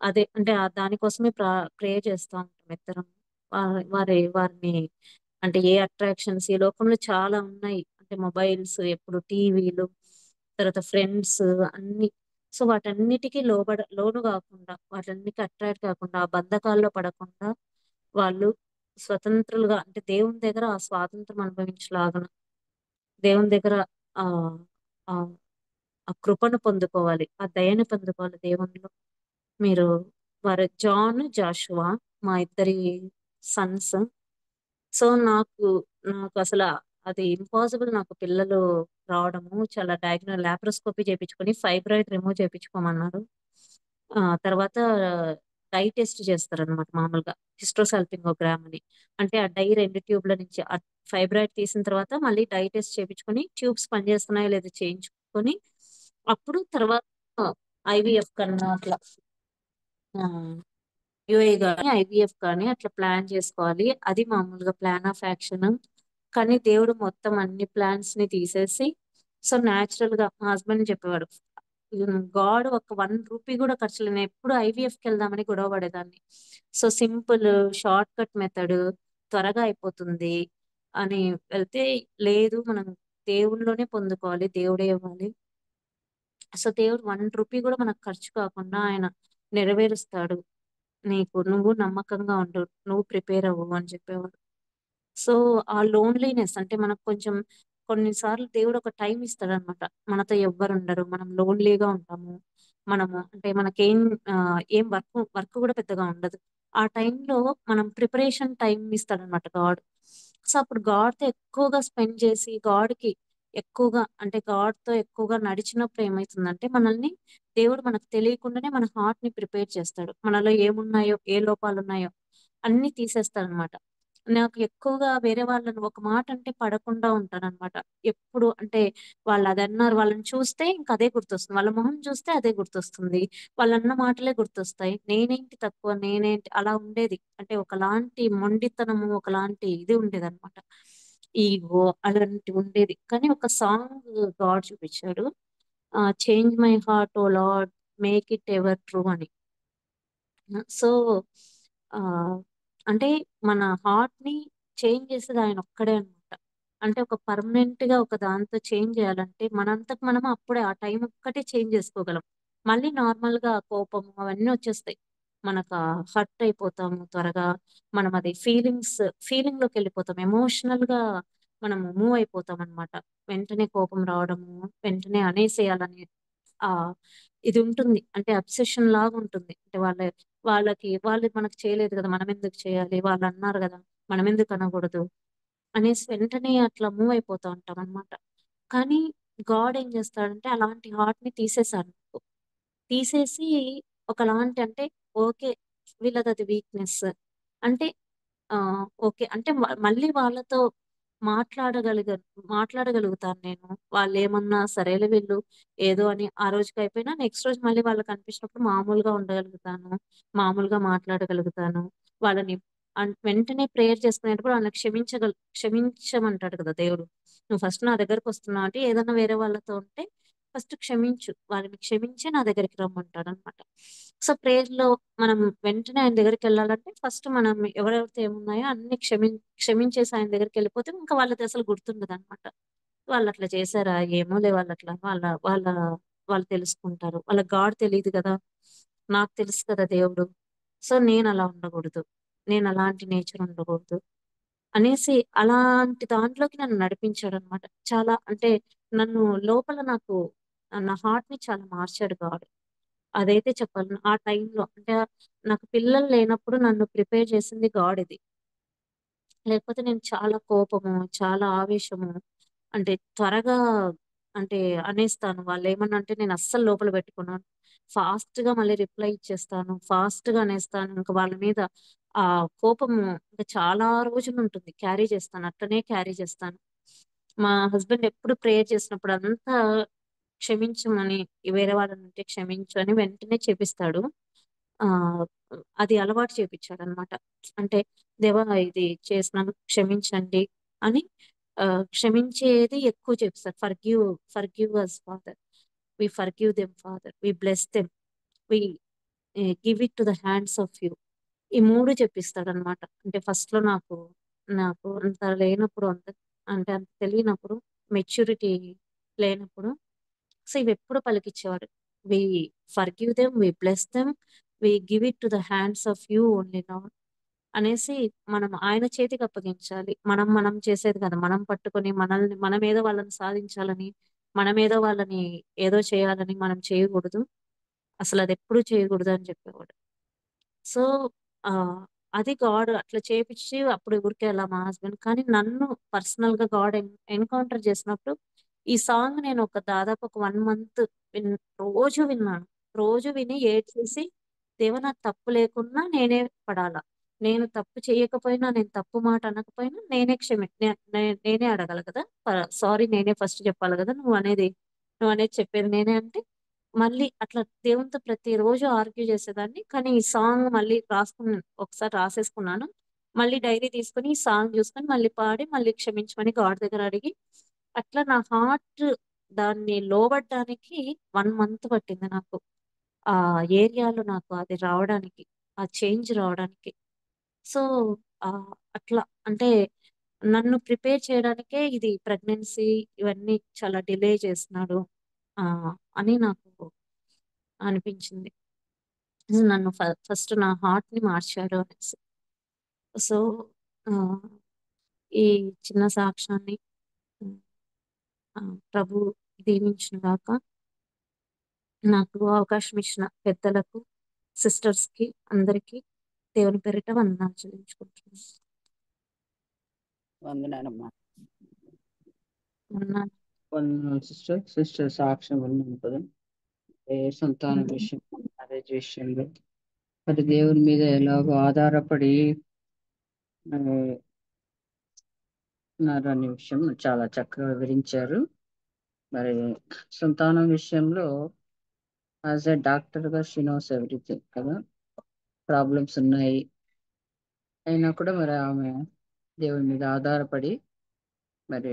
అదే అంటే దానికోసమే ప్రే చేస్తా ఉంటాం ఇద్దరం. వారిని అంటే ఏ అట్రాక్షన్స్ ఈ లోకంలో చాలా ఉన్నాయి. అంటే మొబైల్స్, ఎప్పుడు టీవీలు, తర్వాత ఫ్రెండ్స్ అన్ని. సో వాటన్నిటికీ లోను కాకుండా, వాటన్నిటికీ అట్రాక్ట్ కాకుండా, ఆ బంధకాల్లో పడకుండా వాళ్ళు స్వతంత్రులుగా అంటే దేవుని దగ్గర ఆ స్వాతంత్రం అనుభవించలాగన దేవుని దగ్గర ఆ ఆ ఆ కృపను పొందుకోవాలి, ఆ దయని పొందుకోవాలి దేవునిలో. మీరు వారు జాన్, జాషువా మా ఇద్దరి సన్స్. సో నాకు నాకు అసలు అది ఇంపాసిబుల్, నాకు పిల్లలు రావడము. చాలా డయాగ్నల్ లాప్రోస్కోపీ చేయించుకొని ఫైబ్రాయిడ్ రిమూవ్ చేయించుకోమన్నారు. తర్వాత డై టెస్ట్ చేస్తారనమాట మామూలుగా, హిస్ట్రోసాల్పింగోగ్రామ్ అని. అంటే ఆ డై 2 ట్యూబ్ల నుంచి ఆ ఫైబ్రాయిడ్ తీసిన తర్వాత మళ్ళీ డై టెస్ట్ చేయించుకొని ట్యూబ్స్ పనిచేస్తున్నాయో లేదో చేయించుకొని అప్పుడు తర్వాత ఐవీఎఫ్ కన్నా అట్లా యుఏ కానీ ఐవీఎఫ్ కానీ అట్లా ప్లాన్ చేసుకోవాలి. అది మామూలుగా ప్లాన్ ఆఫ్ యాక్షన్. కానీ దేవుడు మొత్తం అన్ని ప్లాన్స్ ని తీసేసి, సో న్యాచురల్ గా మా హస్బెండ్ చెప్పేవాడు, గాడ్ ఒక 1 రూపీ కూడా ఖర్చు లేదు. నేను ఎప్పుడు ఐవీఎఫ్ కి వెళ్దామని గొడవ పడేదాన్ని. So simple shortcut method, త్వరగా అయిపోతుంది అని వెళ్తే, లేదు మనం దేవుళ్ళలోనే పొందుకోవాలి, దేవుడే ఇవ్వాలి. సో దేవుడు 1 రూపీ కూడా మనకు ఖర్చు కాకుండా ఆయన నెరవేరుస్తాడు, నువ్వు నమ్మకంగా ఉండు, నువ్వు ప్రిపేర్ అవ్వు అని చెప్పేవాడు. సో ఆ లోన్లీనెస్ అంటే మనకు కొంచెం కొన్నిసార్లు దేవుడు ఒక టైం ఇస్తాడనమాట. మనతో ఎవ్వరు ఉండరు, మనం లోన్లీగా ఉంటాము. మనము అంటే మనకేం ఏం వర్క్ కూడా పెద్దగా ఉండదు. ఆ టైంలో మనం ప్రిపరేషన్ టైం ఇస్తాడనమాట గాడ్. సో అప్పుడు గాడ్ తో ఎక్కువగా స్పెండ్ చేసి, గాడ్కి ఎక్కువగా అంటే గాడ్ తో ఎక్కువగా నడిచినప్పుడు ఏమవుతుందంటే, మనల్ని దేవుడు మనకు తెలియకుండానే మన హార్ట్ ని ప్రిపేర్ చేస్తాడు. మనలో ఏమున్నాయో, ఏ లోపాలు ఉన్నాయో అన్ని తీసేస్తాడనమాట. నాకు ఎక్కువగా వేరే వాళ్ళని ఒక మాట అంటే పడకుండా ఉంటానన్నమాట. ఎప్పుడు అంటే వాళ్ళు అది అన్నారు, వాళ్ళని చూస్తే ఇంకా అదే గుర్తొస్తుంది, వాళ్ళ మొహం చూస్తే అదే గుర్తొస్తుంది, వాళ్ళన్న మాటలే గుర్తొస్తాయి. నేనేంటి తక్కువ, నేనేంటి అలా ఉండేది. అంటే ఒకలాంటి మొండితనము, ఒకలాంటి ఇది ఉండేదన్నమాట, ఈగో అలాంటి ఉండేది. కానీ ఒక సాంగ్ గాడ్ చూపించాడు, change my heart O Lord, make it ever true అని. సో ఆ అంటే మన హార్ట్ ని చేంజ్ చేసేది ఆయన ఒక్కడే అనమాట. అంటే ఒక పర్మనెంట్ గా ఒక దాంతో చేంజ్ చేయాలంటే మనంతకు మనం అప్పుడే ఆ టైం ఒక్కటే చేంజ్ చేసుకోగలం. మళ్ళీ నార్మల్ గా కోపము అవన్నీ వచ్చేస్తాయి. మనకు హర్ట్ అయిపోతాము త్వరగా. మనం అది ఫీలింగ్ లోకి వెళ్ళిపోతాం, ఎమోషనల్ గా మనము మూవ్ అయిపోతాం అనమాట. వెంటనే కోపం రావడము, వెంటనే అనేసేయాలని ఆ ఇది ఉంటుంది. అంటే అబ్సెషన్ లాగా ఉంటుంది. అంటే వాళ్ళు మనకు చేయలేదు కదా, మనం ఎందుకు చేయాలి, వాళ్ళు అన్నారు కదా, మనం ఎందుకు అనకూడదు అనేసి వెంటనే అట్లా మూవ్ అయిపోతూ ఉంటాం అనమాట. కానీ గాడ్ ఏం చేస్తాడంటే అలాంటి హార్ట్ ని తీసేశాడు. తీసేసి ఒకలాంటి అంటే ఓకే, వీళ్ళది అది వీక్నెస్ అంటే ఆ ఓకే అంటే మళ్ళీ వాళ్ళతో మాట్లాడగలిగ మాట్లాడగలుగుతాను నేను. వాళ్ళు ఏమన్నా సరేలే వీళ్ళు ఏదో అని ఆ రోజుకి అయిపోయినా నెక్స్ట్ రోజు మళ్ళీ వాళ్ళకి కనిపించినప్పుడు మామూలుగా ఉండగలుగుతాను, మామూలుగా మాట్లాడగలుగుతాను. వాళ్ళని వెంటనే ప్రేయర్ చేసుకునేటప్పుడు వాళ్ళని క్షమించమంటాడు కదా దేవుడు. నువ్వు ఫస్ట్ నా దగ్గరకు వస్తున్నావు అంటే ఏదైనా వేరే వాళ్ళతో ఉంటే ఫస్ట్ క్షమించు, వాళ్ళని క్షమించి నా దగ్గరికి రమ్మంటాడు అనమాట. సో ప్రేయర్ లో మనం వెంటనే ఆయన దగ్గరికి వెళ్ళాలంటే ఫస్ట్ మనం ఎవరెవరితో ఏమున్నాయో అన్ని క్షమించేసి ఆయన దగ్గరికి వెళ్ళిపోతే ఇంకా వాళ్ళకి అసలు గుర్తుండదు అనమాట. వాళ్ళు అట్లా చేశారా, ఏమోలే, వాళ్ళు అట్లా వాళ్ళు తెలుసుకుంటారు. వాళ్ళ గాడ్ తెలియదు కదా, నాకు తెలుసు కదా దేవుడు. సో నేను అలా ఉండకూడదు, నేను అలాంటి నేచర్ ఉండకూడదు అనేసి అలాంటి దాంట్లోకి నన్ను నడిపించాడు అనమాట. చాలా అంటే నన్ను లోపల నా హార్ట్ ని చాలా మార్చాడు గాడ్. అదైతే చెప్పాలి. ఆ టైంలో అంటే నాకు పిల్లలు లేనప్పుడు నన్ను ప్రిపేర్ చేసింది గాడ్ ఇది. లేకపోతే నేను చాలా కోపము, చాలా ఆవేశము, అంటే త్వరగా అంటే అనేస్తాను. వాళ్ళు ఏమన్నా అంటే నేను అస్సలు లోపల పెట్టుకున్నాను. ఫాస్ట్ గా మళ్ళీ రిప్లై ఇచ్చేస్తాను, ఫాస్ట్ గా అనేస్తాను. ఇంకా వాళ్ళ మీద ఆ కోపము ఇంకా చాలా రోజులు ఉంటుంది, క్యారీ చేస్తాను, అట్లనే క్యారీ చేస్తాను. మా హస్బెండ్ ఎప్పుడు ప్రేయర్ చేసినప్పుడు అంతా క్షమించమని, వేరే వాళ్ళని ఉంటే క్షమించు అని వెంటనే చేపిస్తాడు. ఆ అది అలవాటు చేపించాడు అనమాట. అంటే దేవా ఇది చేసినాను క్షమించండి అని క్షమించేది ఎక్కువ చెప్తారు. Forgive us Father, we forgive them Father, we bless them, we give it to the hands of you. ఈ 3 చెప్పిస్తాడు అనమాట. అంటే ఫస్ట్ లో నాకు నాకు అంత లేనప్పుడు, అంటే అంత తెలియనప్పుడు, మెచ్యూరిటీ లేనప్పుడు, సో ఇవి ఎప్పుడు పలికిచ్చేవాడు. We forgive them, we bless them, we give it to the hands of you only lord అనేసి మనం ఆయన చేతికి అప్పగించాలి. మనం చేసేది కదా, మనం పట్టుకొని మనమేదో వాళ్ళని సాధించాలని, మనమేదో వాళ్ళని ఏదో చేయాలని మనం చేయకూడదు. అసలు అది ఎప్పుడు చేయకూడదు అని చెప్పేవాడు. సో అది గాడ్ అట్లా చేపించి అప్పుడు ఊరికే అలా మా హస్బెండ్. కానీ నన్ను పర్సనల్ గా గాడ్ ఎన్కౌంటర్ చేసినప్పుడు ఈ సాంగ్ నేను దాదాపు ఒక 1 మంత్ రోజు విన్నాను. రోజు విని ఏడ్చేసి, దేవ నాకు తప్పు లేకున్నా నేనే పడాలా, నేను తప్పు చేయకపోయినా, నేను తప్పు మాట అనకపోయినా నేనే నేనే అడగాలి కదా, సారీ నేనే ఫస్ట్ చెప్పాలి కదా, నువ్వు అనేది చెప్పేది నేనే అంటే, మళ్ళీ అట్లా దేవునితో ప్రతిరోజు ఆర్గ్యూ చేసేదాన్ని. కానీ ఈ సాంగ్ మళ్ళీ ఒకసారి రాసేసుకున్నాను. మళ్ళీ డైరీ తీసుకుని ఈ సాంగ్ చూసుకొని మళ్ళీ పాడి మళ్ళీ క్షమించమని గాడ్ దగ్గర అడిగి, అట్లా నా హార్ట్ దాన్ని లోబడ్డానికి 1 మంత్ పట్టింది నాకు. ఆ ఏరియాలో నాకు అది రావడానికి, ఆ చేంజ్ రావడానికి. సో అట్లా అంటే నన్ను ప్రిపేర్ చేయడానికే ఇది ప్రెగ్నెన్సీ ఇవన్నీ చాలా డిలే చేస్తున్నాడు అని నాకు అనిపించింది. నన్ను ఫస్ట్ నా హార్ట్ ని మార్చాడు అనేసి. సో ఈ చిన్న సాక్ష్యాన్ని ప్రభు దీవించిన గాక. నాకు అవకాశం ఇచ్చిన పెద్దలకు, సిస్టర్స్ కి అందరికి దేవుని పేరిట వందనాలు చెల్లించుకుంటున్నాను. వందనాలమ్మా. వందనాలు. వందనాలు సిస్టర్ సాక్ష్యం ఉన్నాను కదా, ఏ సంతానం విషయం, మ్యారేజ్ విషయంలో మరి దేవుని మీద ఎలాగో ఆధారపడి ఉన్నారనే విషయం చాలా చక్కగా వివరించారు. మరి సంతానం విషయంలో యాజ్ ఎ డాక్టర్ గా షీ నోస్ ఎవ్రీథింగ్ కదా, ప్రాబ్లమ్స్ ఉన్నాయి అయినా కూడా మరి ఆమె దేవుని మీద ఆధారపడి మరి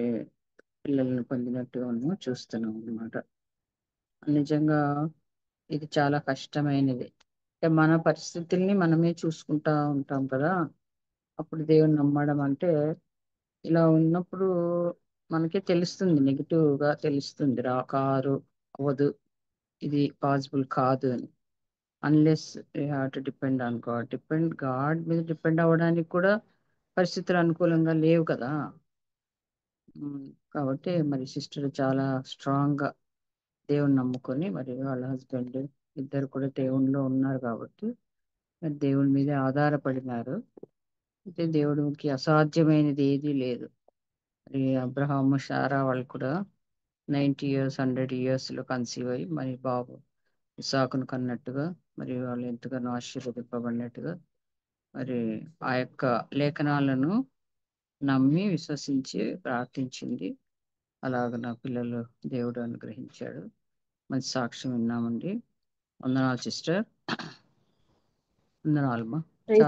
పిల్లలను పొందినట్టుగా మనం చూస్తున్నాం అన్నమాట. నిజంగా ఇది చాలా కష్టమైనది. అంటే మన పరిస్థితుల్ని మనమే చూసుకుంటా ఉంటాం కదా, అప్పుడు దేవుని నమ్మడం అంటే ఇలా ఉన్నప్పుడు మనకే తెలుస్తుంది, నెగిటివ్ గా తెలుస్తుంది, కారు అవ్వదు, ఇది పాసిబుల్ కాదు అని. Unless you have to depend on God. God మీద డిపెండ్ అవ్వడానికి కూడా పరిస్థితులు అనుకూలంగా లేవు కదా. కాబట్టి మరి సిస్టర్ చాలా స్ట్రాంగ్ గా దేవుని నమ్ముకొని, మరి వాళ్ళ హస్బెండ్ ఇద్దరు కూడా దేవునిలో ఉన్నారు కాబట్టి మరి దేవుని మీద ఆధారపడినారు. అయితే దేవుడికి అసాధ్యమైనది ఏదీ లేదు. మరి అబ్రహాము శారా వాళ్ళు కూడా 90 years 100 years లో కన్సీవ్ అయ్యి మరి బాబు ఇసాకును కన్నట్టుగా, మరి వాళ్ళు ఎంతగానో ఆశీర్వదింపబడినట్టుగా మరి ఆ యొక్క లేఖనాలను నమ్మి విశ్వసించి ప్రార్థించింది. అలాగ నా పిల్లలు దేవుడు అనుగ్రహించాడు. మంచి సాక్ష్యం విన్నామండి. వందనాలు సిస్టర్. వందనాలమ్మా.